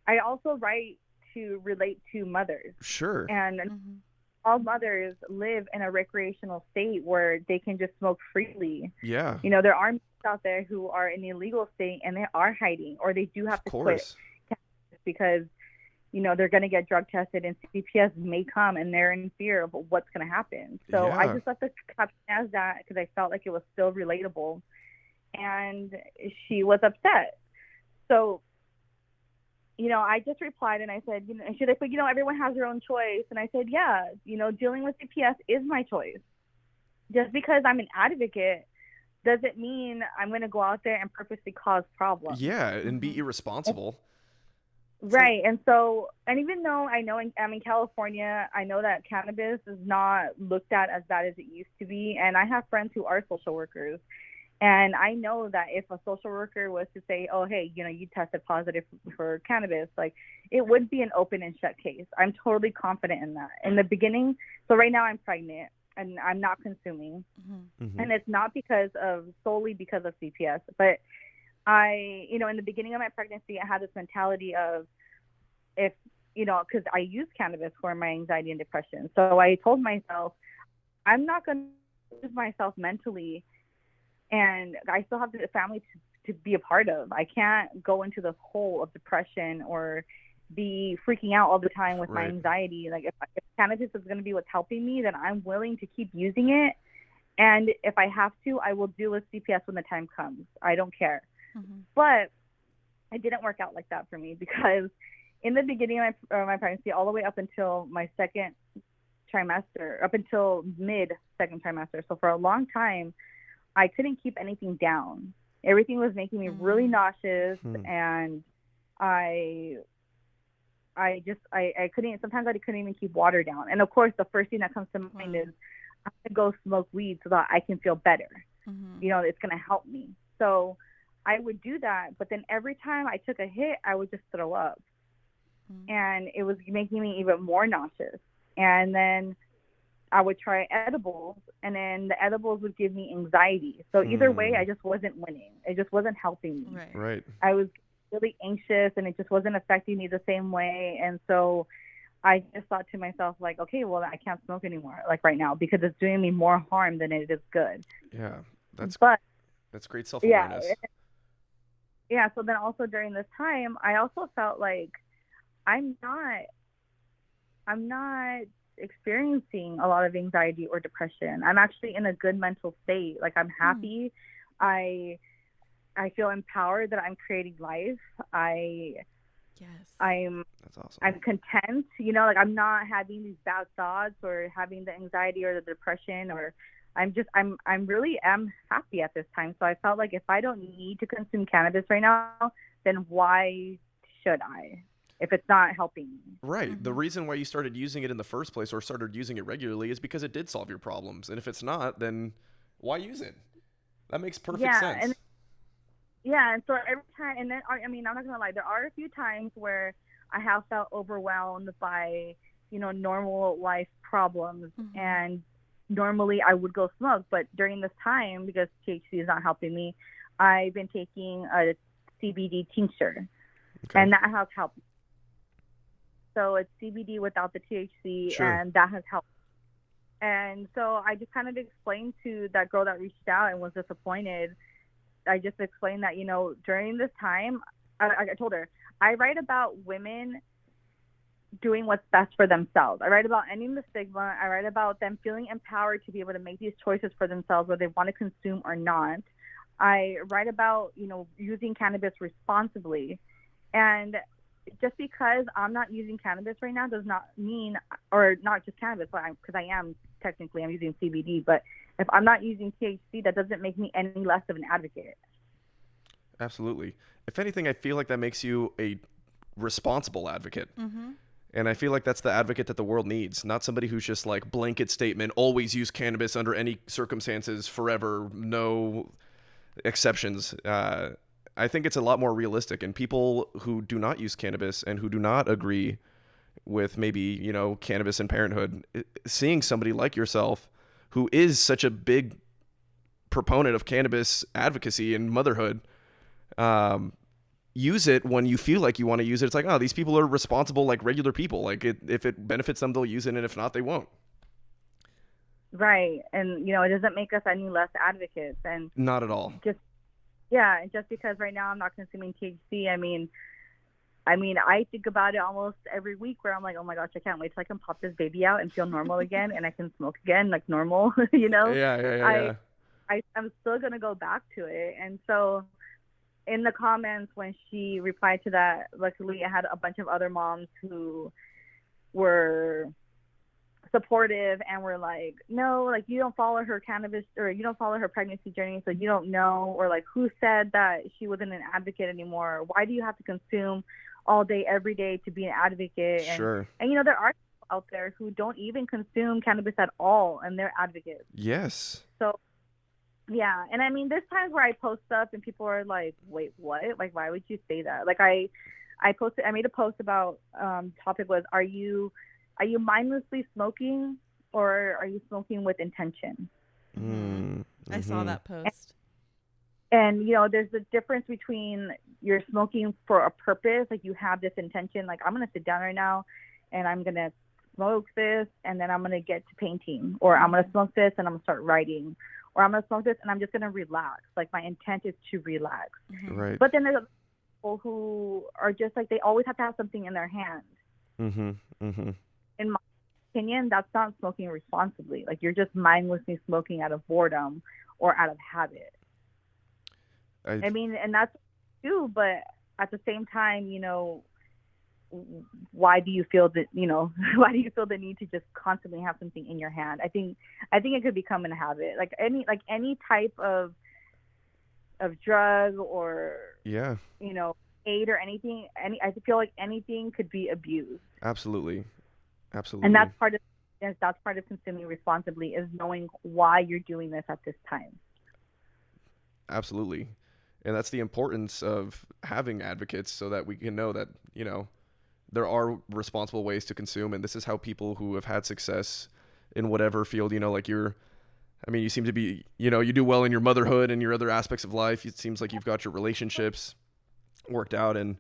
I also write to relate to mothers. Sure. And all mothers live in a recreational state where they can just smoke freely. Yeah. You know, there are mothers out there who are in the illegal state and they are hiding, or they do have to quit because, they're going to get drug tested and CPS may come and they're in fear of what's going to happen. So I just left the caption as that because I felt like it was still relatable. And she was upset. So, I just replied and I said, and she's like, but everyone has their own choice. And I said, yeah, dealing with CPS is my choice. Just because I'm an advocate doesn't mean I'm going to go out there and purposely cause problems. Yeah, and be irresponsible. Right. And so, and even though I'm in California, I know that cannabis is not looked at as bad as it used to be. And I have friends who are social workers. And I know that if a social worker was to say, oh, hey, you tested positive for cannabis, like it would be an open and shut case. I'm totally confident in that. In the beginning, so right now I'm pregnant and I'm not consuming. Mm-hmm. And it's not solely because of CPS, but in the beginning of my pregnancy, I had this mentality of because I use cannabis for my anxiety and depression. So I told myself, I'm not going to lose myself mentally. And I still have the family to be a part of. I can't go into the hole of depression or be freaking out all the time with my anxiety. Like if cannabis is going to be what's helping me, then I'm willing to keep using it. And if I have to, I will deal with CPS when the time comes. I don't care. Mm-hmm. But it didn't work out like that for me because in the beginning of my pregnancy, all the way up until my second trimester, up until mid-second trimester, so for a long time, I couldn't keep anything down. Everything was making me really nauseous, and I couldn't. Sometimes I couldn't even keep water down. And of course, the first thing that comes to mind is I'm gonna go smoke weed so that I can feel better. It's gonna help me. So I would do that, but then every time I took a hit, I would just throw up, and it was making me even more nauseous. And then I would try edibles, and then the edibles would give me anxiety. So either way, I just wasn't winning. It just wasn't helping me. Right. I was really anxious, and it just wasn't affecting me the same way. And so I just thought to myself, like, okay, well, I can't smoke anymore, like right now, because it's doing me more harm than it is good. Yeah, that's great self-awareness. Yeah. So then also during this time, I also felt like I'm not experiencing a lot of anxiety or depression. I'm actually in a good mental state. Like I'm happy. I feel empowered that I'm creating life. That's awesome. I'm content, like I'm not having these bad thoughts or having the anxiety or the depression, or I'm really happy at this time. So I felt like if I don't need to consume cannabis right now, then why should I? If it's not helping me. Right. The reason why you started using it in the first place or started using it regularly is because it did solve your problems. And if it's not, then why use it? That makes perfect sense. And so every time, and then, I'm not going to lie, there are a few times where I have felt overwhelmed by, normal life problems. And normally I would go smoke. But during this time, because THC is not helping me, I've been taking a CBD tincture. Okay. And that has helped. So it's CBD without the THC, and that has helped. And so I just kind of explained to that girl that reached out and was disappointed. I just explained that, during this time, I told her, I write about women doing what's best for themselves. I write about ending the stigma. I write about them feeling empowered to be able to make these choices for themselves, whether they want to consume or not. I write about, using cannabis responsibly. And just because I'm not using cannabis right now does not mean, or not just cannabis, because I'm using CBD, but if I'm not using THC, that doesn't make me any less of an advocate. Absolutely. If anything, I feel like that makes you a responsible advocate. And I feel like that's the advocate that the world needs, not somebody who's just like blanket statement, always use cannabis under any circumstances, forever, no exceptions. I think it's a lot more realistic, and people who do not use cannabis and who do not agree with maybe, cannabis and parenthood, seeing somebody like yourself who is such a big proponent of cannabis advocacy and motherhood, use it when you feel like you want to use it. It's like, oh, these people are responsible like regular people. Like if it benefits them, they'll use it, and if not, they won't. Right. And, it doesn't make us any less advocates. And not at all. Just because right now I'm not consuming THC, I mean, I think about it almost every week where I'm like, oh my gosh, I can't wait till I can pop this baby out and feel normal again and I can smoke again like normal, you know? Yeah. I'm still going to go back to it. And so in the comments when she replied to that, luckily I had a bunch of other moms who were supportive and were like, no, like you don't follow her cannabis or you don't follow her pregnancy journey, so you don't know, or like who said that she wasn't an advocate anymore? Why do you have to consume all day every day to be an advocate? Sure. And you know, there are people out there who don't even consume cannabis at all and they're advocates. Yes. So yeah, and I mean, there's times where I post stuff and people are like, wait, what? Like, why would you say that? Like I made a post about topic was, are you mindlessly smoking or are you smoking with intention? Mm-hmm. I saw that post. And you know, there's a difference between you're smoking for a purpose, like you have this intention, like I'm gonna sit down right now and I'm gonna smoke this and then I'm gonna get to painting, or I'm gonna smoke this and I'm gonna start writing, or I'm gonna smoke this and I'm just gonna relax. Like my intent is to relax. Right. But then there's people who are just like, they always have to have something in their hand. In my opinion, that's not smoking responsibly. Like you're just mindlessly smoking out of boredom or out of habit. I mean, and that's true, but at the same time, you know, why do you feel that, you know, why do you feel the need to just constantly have something in your hand? I think it could become a habit. Like any type of drug or, you know, aid or anything, I feel like anything could be abused. Absolutely. And that's part of consuming responsibly, is knowing why you're doing this at this time. Absolutely. And that's the importance of having advocates, so that we can know that, you know, there are responsible ways to consume. And this is how people who have had success in whatever field, you know, like you seem to be, you know, you do well in your motherhood and your other aspects of life. It seems like you've got your relationships worked out, and,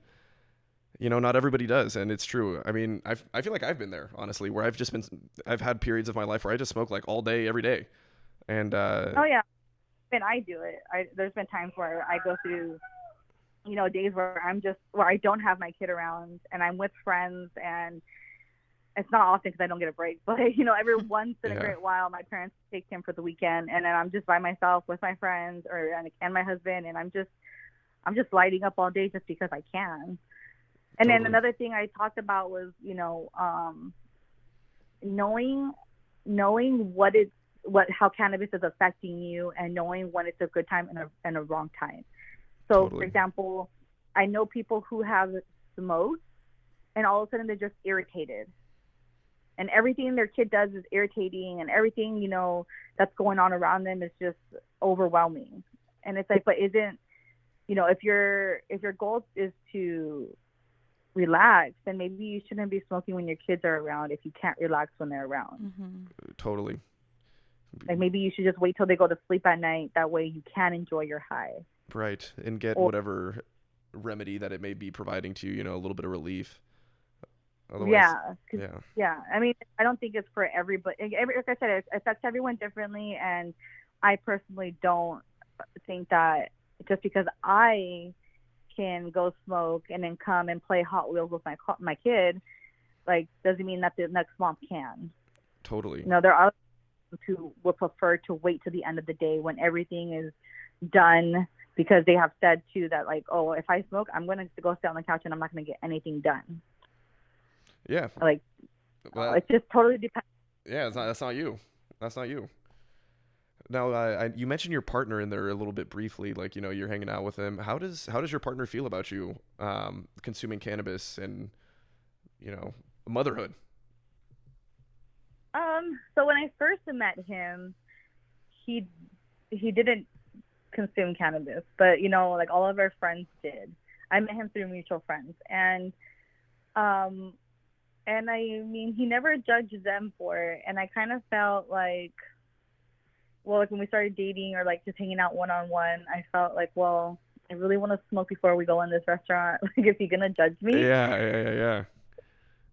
you know, not everybody does. And it's true. I mean, I feel like I've been there, honestly, where I've had periods of my life where I just smoke like all day, every day. And, oh yeah. And I do it. There's been times where I go through, you know, days where I don't have my kid around and I'm with friends, and it's not often because I don't get a break, but you know, every once in a great while, my parents take him for the weekend, and then I'm just by myself with my friends and my husband, and I'm just lighting up all day just because I can. And then another thing I talked about was, you know, knowing how cannabis is affecting you, and knowing when it's a good time and a wrong time. So, for example, I know people who have smoked, and all of a sudden they're just irritated, and everything their kid does is irritating, and everything, you know, that's going on around them is just overwhelming. And it's like, but isn't, you know, if your goal is to relax, then maybe you shouldn't be smoking when your kids are around if you can't relax when they're around. Totally. Like maybe you should just wait till they go to sleep at night. That way you can enjoy your high. Right. And get whatever remedy that it may be providing to you, you know, a little bit of relief. Otherwise, yeah. I mean, I don't think it's for everybody. Like I said, it affects everyone differently. And I personally don't think that just because I can go smoke and then come and play Hot Wheels with my kid, like, doesn't mean that the next mom can. Totally. You know, there are who would prefer to wait to the end of the day when everything is done, because they have said too that, like, oh, if I smoke, I'm going to go sit on the couch and I'm not going to get anything done. Yeah. Like, it just totally depends. Yeah, that's not you. That's not you. Now, you mentioned your partner in there a little bit briefly, like, you know, you're hanging out with him. How does your partner feel about you consuming cannabis and, you know, motherhood? So when I first met him, he didn't consume cannabis, but, you know, like all of our friends did. I met him through mutual friends, and I mean, he never judged them for it, and I kind of felt like, well, like when we started dating or like just hanging out one-on-one, I felt like, well, I really want to smoke before we go in this restaurant. Like, is he gonna judge me? Yeah.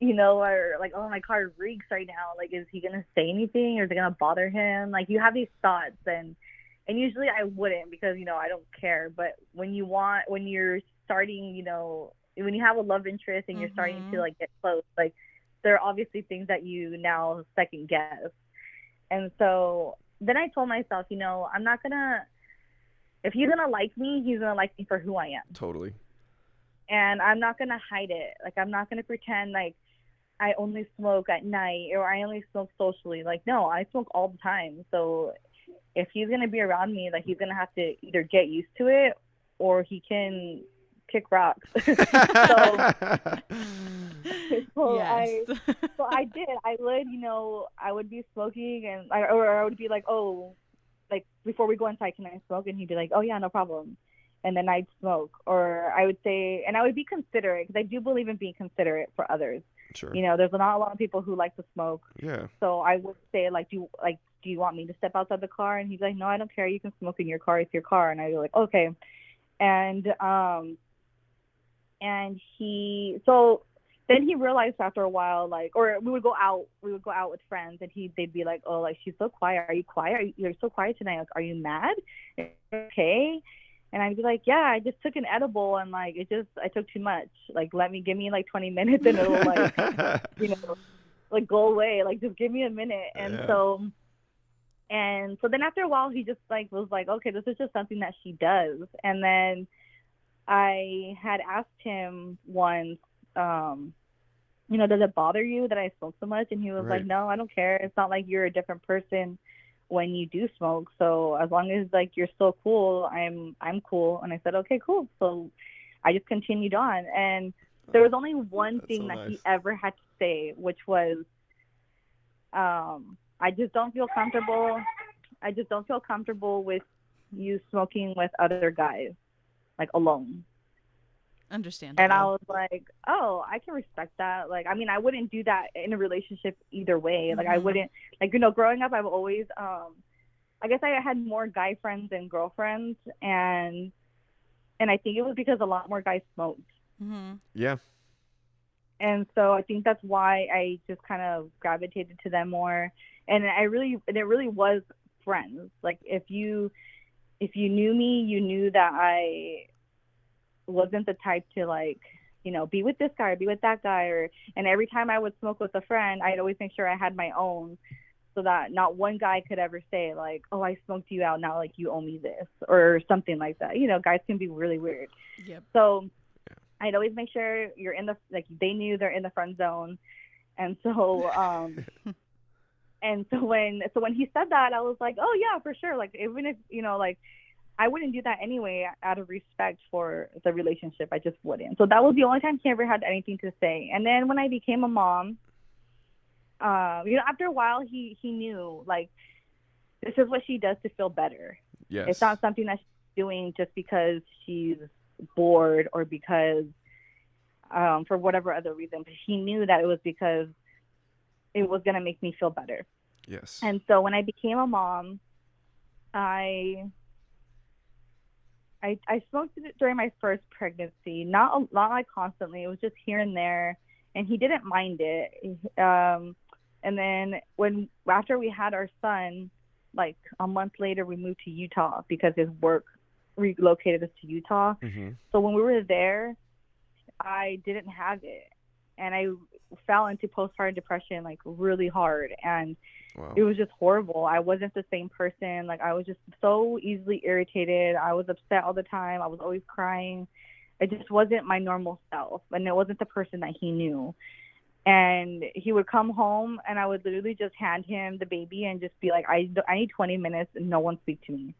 You know, or like, oh, my car reeks right now. Like, is he gonna say anything, or is it gonna bother him? Like, you have these thoughts, and usually I wouldn't, because, you know, I don't care. But when you're starting, you know, when you have a love interest and you're starting to like get close, like there are obviously things that you now second guess. And so then I told myself, you know, I'm not gonna, if he's gonna like me, he's gonna like me for who I am. Totally. And I'm not gonna hide it. Like, I'm not gonna pretend like I only smoke at night or I only smoke socially. Like, no, I smoke all the time. So if he's gonna be around me, like, he's gonna have to either get used to it or he can kick rocks. so Yes. I did. I would, you know, I would be smoking and or I would be like, oh, like, before we go inside, can I smoke? And he'd be like, oh yeah, no problem. And then I'd smoke. Or I would say, and I would be considerate, because I do believe in being considerate for others. Sure. You know, there's not a lot of people who like to smoke. Yeah. So I would say, like, do you want me to step outside the car? And he's like, no, I don't care. You can smoke in your car. It's your car. And I'd be like, okay. And so then he realized after a while, like, or we would go out with friends, and they'd be like, oh, like, she's so quiet. Are you quiet? You're so quiet tonight. Like, are you mad? Okay. And I'd be like, yeah, I just took an edible and like I took too much. Like, give me like 20 minutes and it'll like, you know, like go away. Like, just give me a minute. And so then after a while, he just like was like, okay, this is just something that she does. And then I had asked him once, you know, does it bother you that I smoke so much? And he was like, no, I don't care. It's not like you're a different person when you do smoke. So as long as like you're still cool, I'm cool. And I said, okay, cool. So I just continued on. And there was only one thing that he ever had to say, which was, I just don't feel comfortable. I just don't feel comfortable with you smoking with other guys, like alone. Understandable. And I was like, oh, I can respect that. Like, I mean, I wouldn't do that in a relationship either way. Like, I wouldn't, like, you know, growing up, I've always, I guess I had more guy friends than girlfriends. And I think it was because a lot more guys smoked. Yeah. And so I think that's why I just kind of gravitated to them more. And it really was friends. Like, if you knew me, you knew that I wasn't the type to, like, you know, be with this guy or be with that guy, and every time I would smoke with a friend, I'd always make sure I had my own, so that not one guy could ever say like, oh, I smoked you out, now like you owe me this or something like that. You know, guys can be really weird. Yep. So I'd always make sure you're in the, like, they knew they're in the friend zone. And so and so when he said that, I was like, oh yeah, for sure. Like, even if, you know, like, I wouldn't do that anyway out of respect for the relationship. I just wouldn't. So that was the only time he ever had anything to say. And then when I became a mom, you know, after a while, he knew, like, this is what she does to feel better. Yes. It's not something that she's doing just because she's bored or because for whatever other reason. But he knew that it was because it was going to make me feel better. Yes. And so when I became a mom, I smoked during my first pregnancy, not like constantly. It was just here and there, and he didn't mind it. And then after we had our son, like a month later, we moved to Utah because his work relocated us to Utah. So when we were there, I didn't have it, and I fell into postpartum depression like really hard, and it was just horrible. I wasn't the same person. Like, I was just so easily irritated. I was upset all the time. I was always crying. It just wasn't my normal self, and it wasn't the person that he knew. And he would come home, and I would literally just hand him the baby and just be like, I need 20 minutes, and no one speak to me.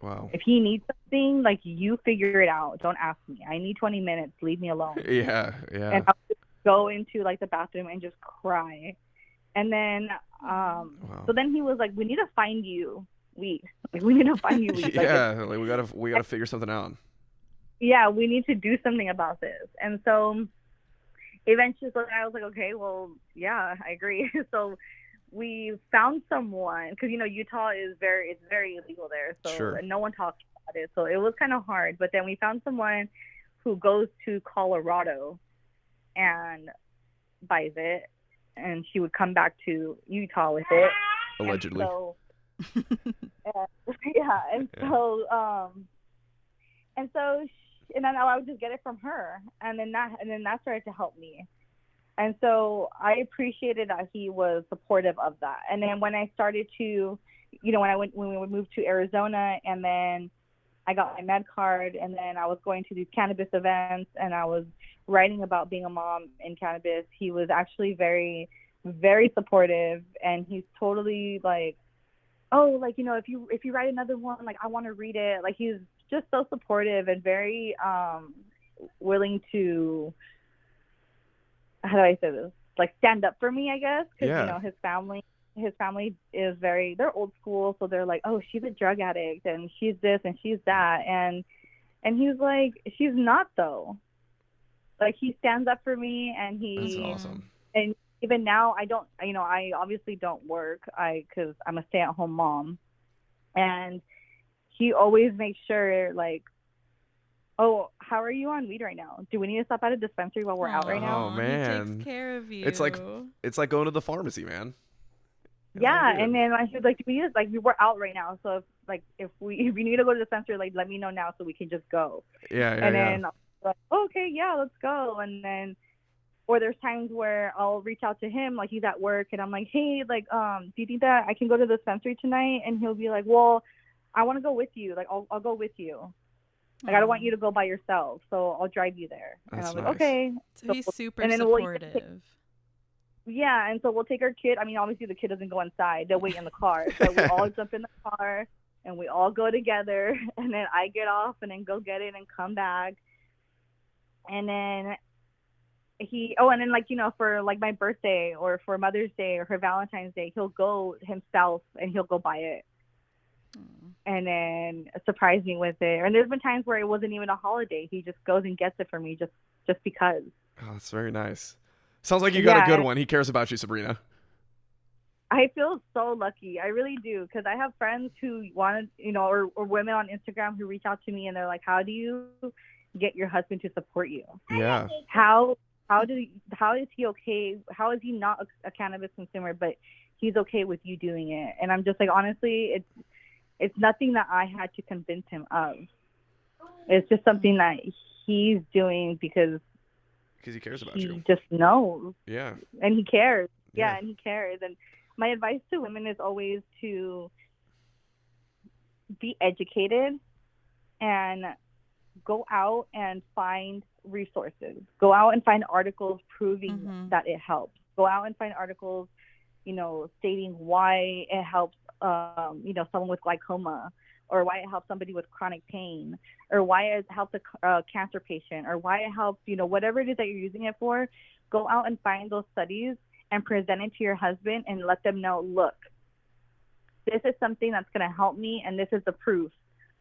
Wow. If he needs something, like, you figure it out. Don't ask me. I need 20 minutes. Leave me alone. Yeah. And I would go into, like, the bathroom and just cry. And then, so then he was like, we need to find you. We need to find you. Like, we gotta figure something out. Yeah, we need to do something about this. And so eventually, so I was like, okay, well, yeah, I agree. So we found someone, because, you know, Utah is very illegal there. So and no one talks about it. So it was kind of hard. But then we found someone who goes to Colorado and buys it. And she would come back to Utah with it. Allegedly. And so, And then I would just get it from her. And then that started to help me. And so I appreciated that he was supportive of that. And then when I started to, when we moved to Arizona, and then I got my med card, and then I was going to these cannabis events, and I was writing about being a mom in cannabis, he was actually very, very supportive. And he's totally like, oh, like, if you write another one, like, I want to read it. Like, he's just so supportive and very willing to, how do I say this? Like, stand up for me, I guess. Because, his family is they're old school. So they're like, oh, she's a drug addict and she's this and she's that. And he's like, she's not, though. Like, he stands up for me, and That's awesome. And even now, I obviously don't work because I'm a stay-at-home mom. And he always makes sure, like, oh, how are you on weed right now? Do we need to stop at a dispensary while we're out right now? Oh, man. He takes care of you. It's like going to the pharmacy, man. Yeah, and then I was like, we're out right now, so if you need to go to the dispensary, like, let me know now so we can just go. And then I was like, okay, yeah, let's go. And then, or there's times where I'll reach out to him, like, he's at work, and I'm like, hey, like, do you think that I can go to the dispensary tonight? And he'll be like, well, I want to go with you. Like, I'll go with you. Like, I don't want you to go by yourself, so I'll drive you there. That's and I'm nice. like, okay. So he's super supportive. Yeah, and so we'll take our kid. I mean, obviously the kid doesn't go inside. They'll wait in the car. So we all jump in the car, and we all go together. And then I get off and then go get it and come back. And then for, like, my birthday or for Mother's Day or for Valentine's Day, he'll go himself and he'll go buy it. And then surprise me with it. And there's been times where it wasn't even a holiday. He just goes and gets it for me just because. Oh, that's very nice. Sounds like you got a good one. He cares about you, Sabrina. I feel so lucky. I really do, because I have friends who want to, or women on Instagram who reach out to me, and they're like, how do you get your husband to support you? Yeah. How is he okay? How is he not a cannabis consumer, but he's okay with you doing it? And I'm just like, honestly, it's nothing that I had to convince him of. It's just something that he's doing because he cares about you. He just knows. Yeah. And he cares. Yeah, and he cares. And my advice to women is always to be educated and go out and find resources. Go out and find articles proving that it helps. Go out and find articles, stating why it helps, someone with glaucoma, or why it helps somebody with chronic pain, or why it helps a cancer patient, or why it helps, whatever it is that you're using it for. Go out and find those studies and present it to your husband and let them know, look, this is something that's going to help me, and this is the proof.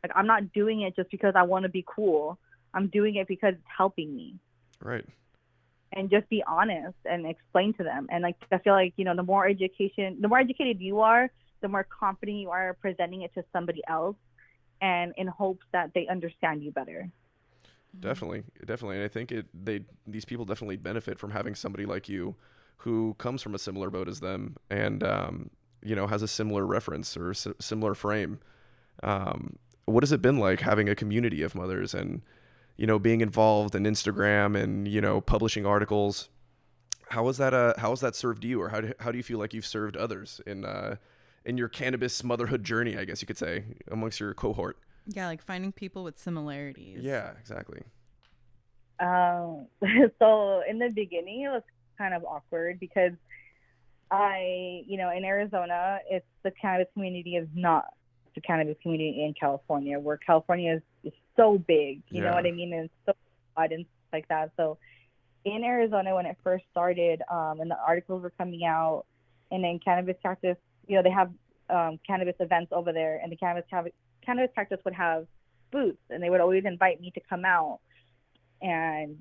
Like, I'm not doing it just because I want to be cool. I'm doing it because it's helping me. Right. And just be honest and explain to them. And, like, I feel like, the more educated you are, the more confident you are presenting it to somebody else, and in hopes that they understand you better. Definitely. And I think these people definitely benefit from having somebody like you who comes from a similar boat as them and, has a similar reference or similar frame. What has it been like having a community of mothers and, being involved in Instagram and, publishing articles? How has that served you, or how do you feel like you've served others in your cannabis motherhood journey, I guess you could say, amongst your cohort? Yeah, like finding people with similarities. Yeah, exactly. So in the beginning, it was kind of awkward because in Arizona, it's the cannabis community is not the cannabis community in California, where California is so big, you know what I mean? And it's so broad and stuff like that. So in Arizona, when it first started, and the articles were coming out, and then Cannabis Cactus, they have cannabis events over there, and the Cannabis Cactus would have booths, and they would always invite me to come out and,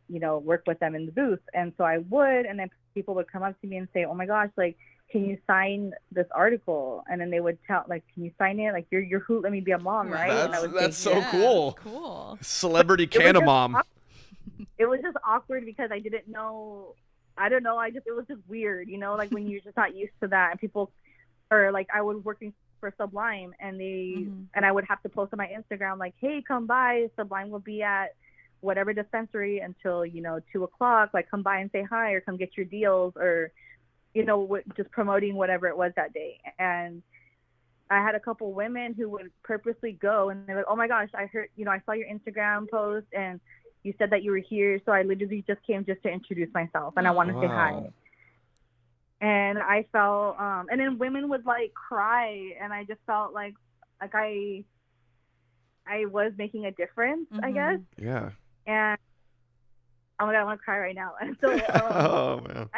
work with them in the booth. And so I would, and then people would come up to me and say, oh my gosh, like, can you sign this article? And then they would tell, like, can you sign it? Like, you're who? Let me be a mom, right? That's so cool. Cool. Celebrity canna mom. It was just awkward because I didn't know. I don't know. It was just weird, like when you're just not used to that. And people, or like I was working for Sublime, and and I would have to post on my Instagram, like, hey, come by. Sublime will be at whatever dispensary until, 2:00, like come by and say hi or come get your deals or, just promoting whatever it was that day. And I had a couple women who would purposely go and they're like, oh my gosh, I heard, I saw your Instagram post and you said that you were here. So I literally just came just to introduce myself and I want to say hi. And I felt, and then women would like cry and I just felt like I was making a difference, I guess. Yeah. And oh my God, I want to cry right now. And so, oh man.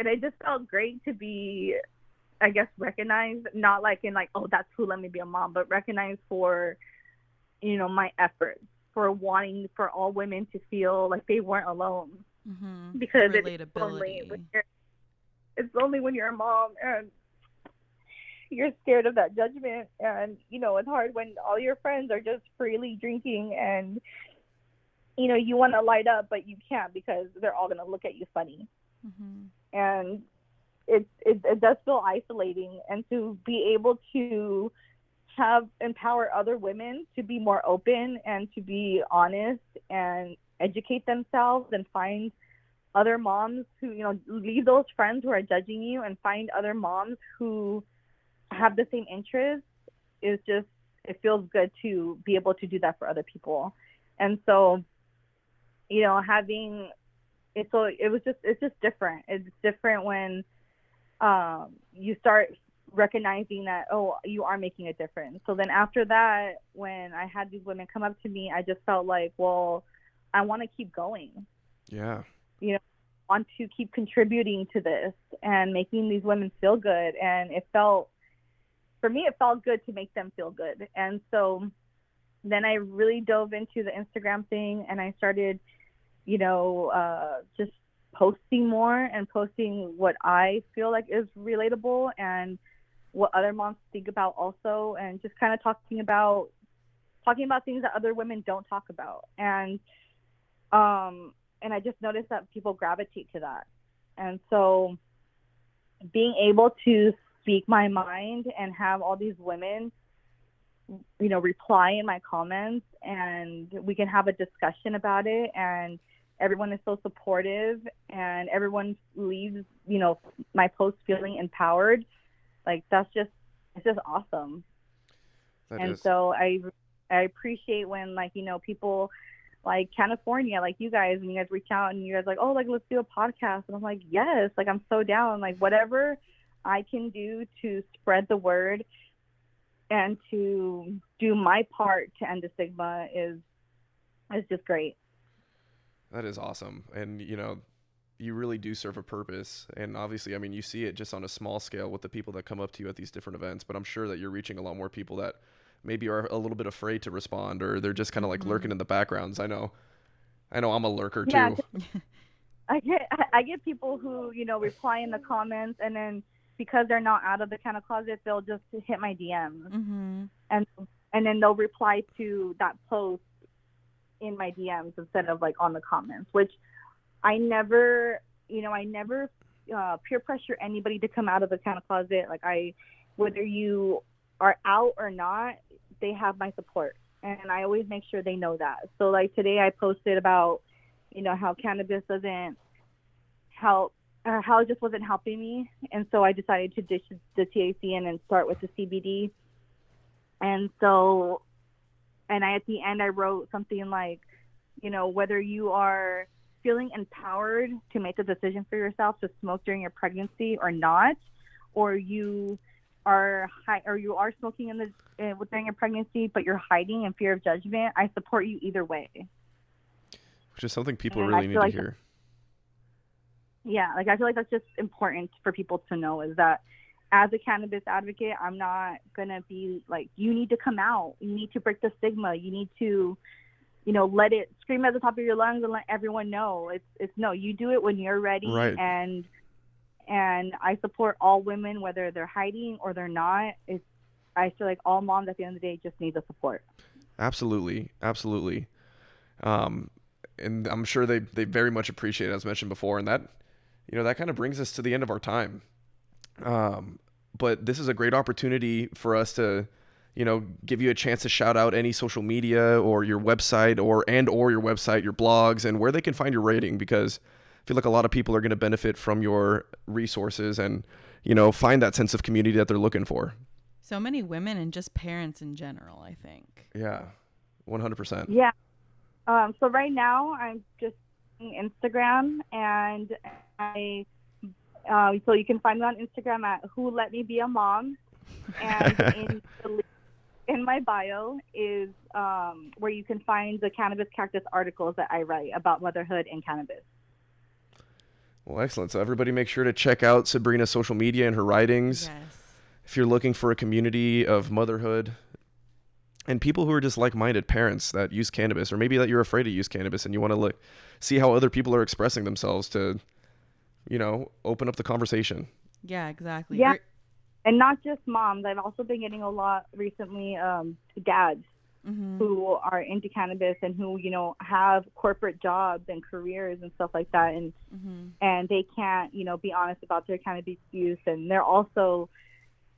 I just felt great to be, I guess, recognized, not like in like, oh, that's who let me be a mom, but recognized for, my efforts, for wanting for all women to feel like they weren't alone. Because it's only when you're a mom and you're scared of that judgment. And, it's hard when all your friends are just freely drinking and, you want to light up, but you can't because they're all going to look at you funny. And it does feel isolating, and to be able to empower other women to be more open and to be honest and educate themselves and find other moms who, leave those friends who are judging you and find other moms who have the same interests is just, it feels good to be able to do that for other people. And so, it's just different. It's different when you start recognizing that, oh, you are making a difference. So then after that, when I had these women come up to me, I just felt like, well, I want to keep going. Yeah. Want to keep contributing to this and making these women feel good. And for me, it felt good to make them feel good. And so then I really dove into the Instagram thing and I started, just posting more and posting what I feel like is relatable and what other moms think about also, and just kind of talking about things that other women don't talk about. And I just noticed that people gravitate to that. And so being able to speak my mind and have all these women, reply in my comments and we can have a discussion about it, and everyone is so supportive and everyone leaves, my post feeling empowered. Like it's just awesome. So I appreciate when people like Cannifornia, like you guys, and you guys reach out and you guys like, oh, like let's do a podcast. And I'm like, yes, like I'm so down. Like whatever I can do to spread the word and to do my part to end the stigma is just great. That is awesome. And, you really do serve a purpose. And obviously, I mean, you see it just on a small scale with the people that come up to you at these different events, but I'm sure that you're reaching a lot more people that maybe are a little bit afraid to respond, or they're just kind of like lurking in the backgrounds. I know I'm a lurker too. I get people who, reply in the comments, and then because they're not out of the kind of closet, they'll just hit my DMs. And then they'll reply to that post in my DMs instead of like on the comments, which I never peer pressure anybody to come out of the kind of closet. Like whether you are out or not, they have my support, and I always make sure they know that. So like today I posted about, how cannabis doesn't help, or how it just wasn't helping me. And so I decided to ditch the THC and start with the CBD. And so, at the end I wrote something like, whether you are feeling empowered to make the decision for yourself to smoke during your pregnancy or not, or you are smoking during your pregnancy, but you're hiding in fear of judgment, I support you either way. Which is something people really need to hear. Yeah, like I feel like that's just important for people to know, is that as a cannabis advocate, I'm not gonna be like, you need to come out, you need to break the stigma, you need to, let it scream at the top of your lungs and let everyone know. It's no, you do it when you're ready. Right. And I support all women, whether they're hiding or they're not. I feel like all moms at the end of the day just need the support. Absolutely. And I'm sure they very much appreciate it, as mentioned before. And that, that kind of brings us to the end of our time. But this is a great opportunity for us to give you a chance to shout out any social media or your website or your website, your blogs, and where they can find your rating, because I feel like a lot of people are going to benefit from your resources and, find that sense of community that they're looking for. So many women and just parents in general, I think. Yeah, 100%. Yeah. So right now I'm just on Instagram, and so you can find me on Instagram at Who Let Me Be a Mom, and in my bio is where you can find the Cannabis Cactus articles that I write about motherhood and cannabis. Well, excellent. So everybody make sure to check out Sabrina's social media and her writings. Yes. If you're looking for a community of motherhood and people who are just like-minded parents that use cannabis, or maybe that you're afraid to use cannabis and you want to see how other people are expressing themselves to, open up the conversation. Yeah, exactly. Yeah. And not just moms. I've also been getting a lot recently dads who are into cannabis and who, have corporate jobs and careers and stuff like that. And they can't, be honest about their cannabis use. And they're also,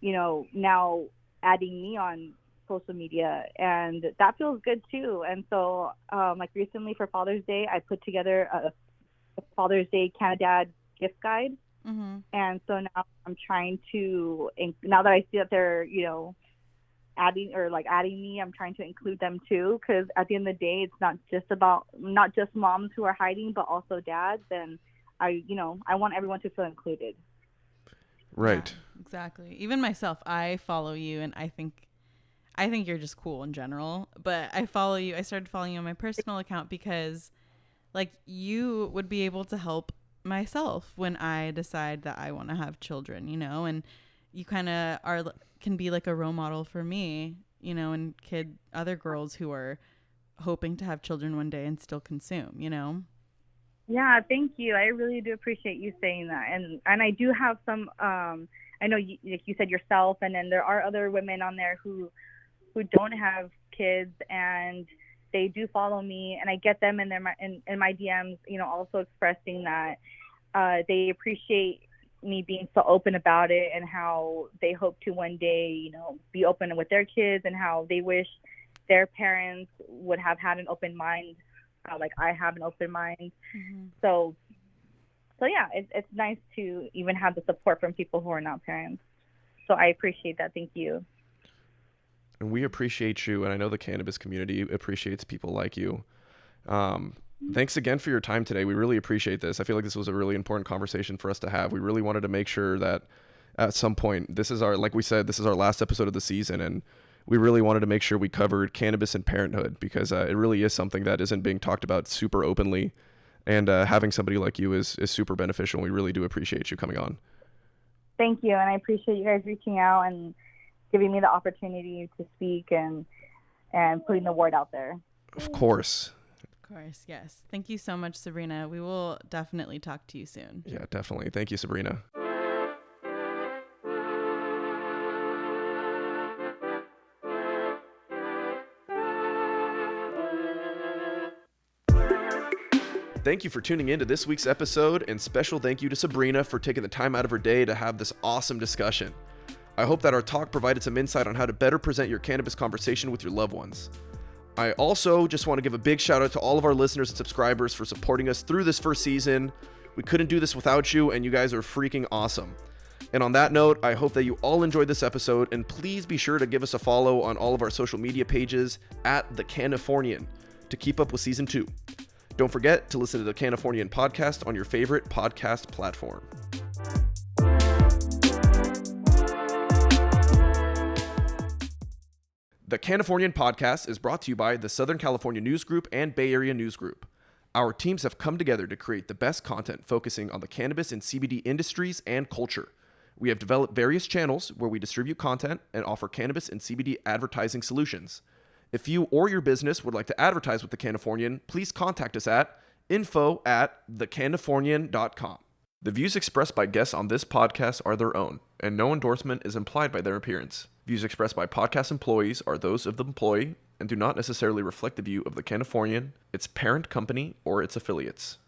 now adding me on social media, and that feels good too. And so recently for Father's Day, I put together a Father's Day Canada gift guide. And so now I'm trying to, now that I see that they're, adding me, I'm trying to include them too, because at the end of the day, it's not just moms who are hiding, but also dads. And I want everyone to feel included. Right. Yeah, exactly. Even myself, I follow you, and I think you're just cool in general, but I started following you on my personal account because you would be able to help myself when I decide that I want to have children, and you kind of can be like a role model for me, and other girls who are hoping to have children one day and still consume, Yeah, thank you. I really do appreciate you saying that. And I do have some, I know like you said yourself, and then there are other women on there who don't have kids, and they do follow me, and I get them in my DMs, also expressing that they appreciate me being so open about it, and how they hope to one day, be open with their kids, and how they wish their parents would have had an open mind, like I have an open mind. So yeah, it's nice to even have the support from people who are not parents. So I appreciate that. Thank you. And we appreciate you, and I know the cannabis community appreciates people like you. Thanks again for your time today. We really appreciate this. I feel like this was a really important conversation for us to have. We really wanted to make sure that at some point, like we said, this is our last episode of the season, and we really wanted to make sure we covered cannabis and parenthood, because it really is something that isn't being talked about super openly, and having somebody like you is super beneficial. We really do appreciate you coming on. Thank you, and I appreciate you guys reaching out and giving me the opportunity to speak and putting the word out there. Of course. Of course, yes. Thank you so much, Sabrina. We will definitely talk to you soon. Yeah, definitely. Thank you, Sabrina. Thank you for tuning in to this week's episode, and special thank you to Sabrina for taking the time out of her day to have this awesome discussion. I hope that our talk provided some insight on how to better present your cannabis conversation with your loved ones. I also just want to give a big shout out to all of our listeners and subscribers for supporting us through this first season. We couldn't do this without you, and you guys are freaking awesome. And on that note, I hope that you all enjoyed this episode, and please be sure to give us a follow on all of our social media pages at the Cannifornian to keep up with season 2. Don't forget to listen to the Cannifornian Podcast on your favorite podcast platform. The Cannifornian Podcast is brought to you by the Southern California News Group and Bay Area News Group. Our teams have come together to create the best content focusing on the cannabis and CBD industries and culture. We have developed various channels where we distribute content and offer cannabis and CBD advertising solutions. If you or your business would like to advertise with the Cannifornian, please contact us at info@thecannifornian.com. The views expressed by guests on this podcast are their own, and no endorsement is implied by their appearance. Views expressed by podcast employees are those of the employee and do not necessarily reflect the view of the Cannifornian, its parent company, or its affiliates.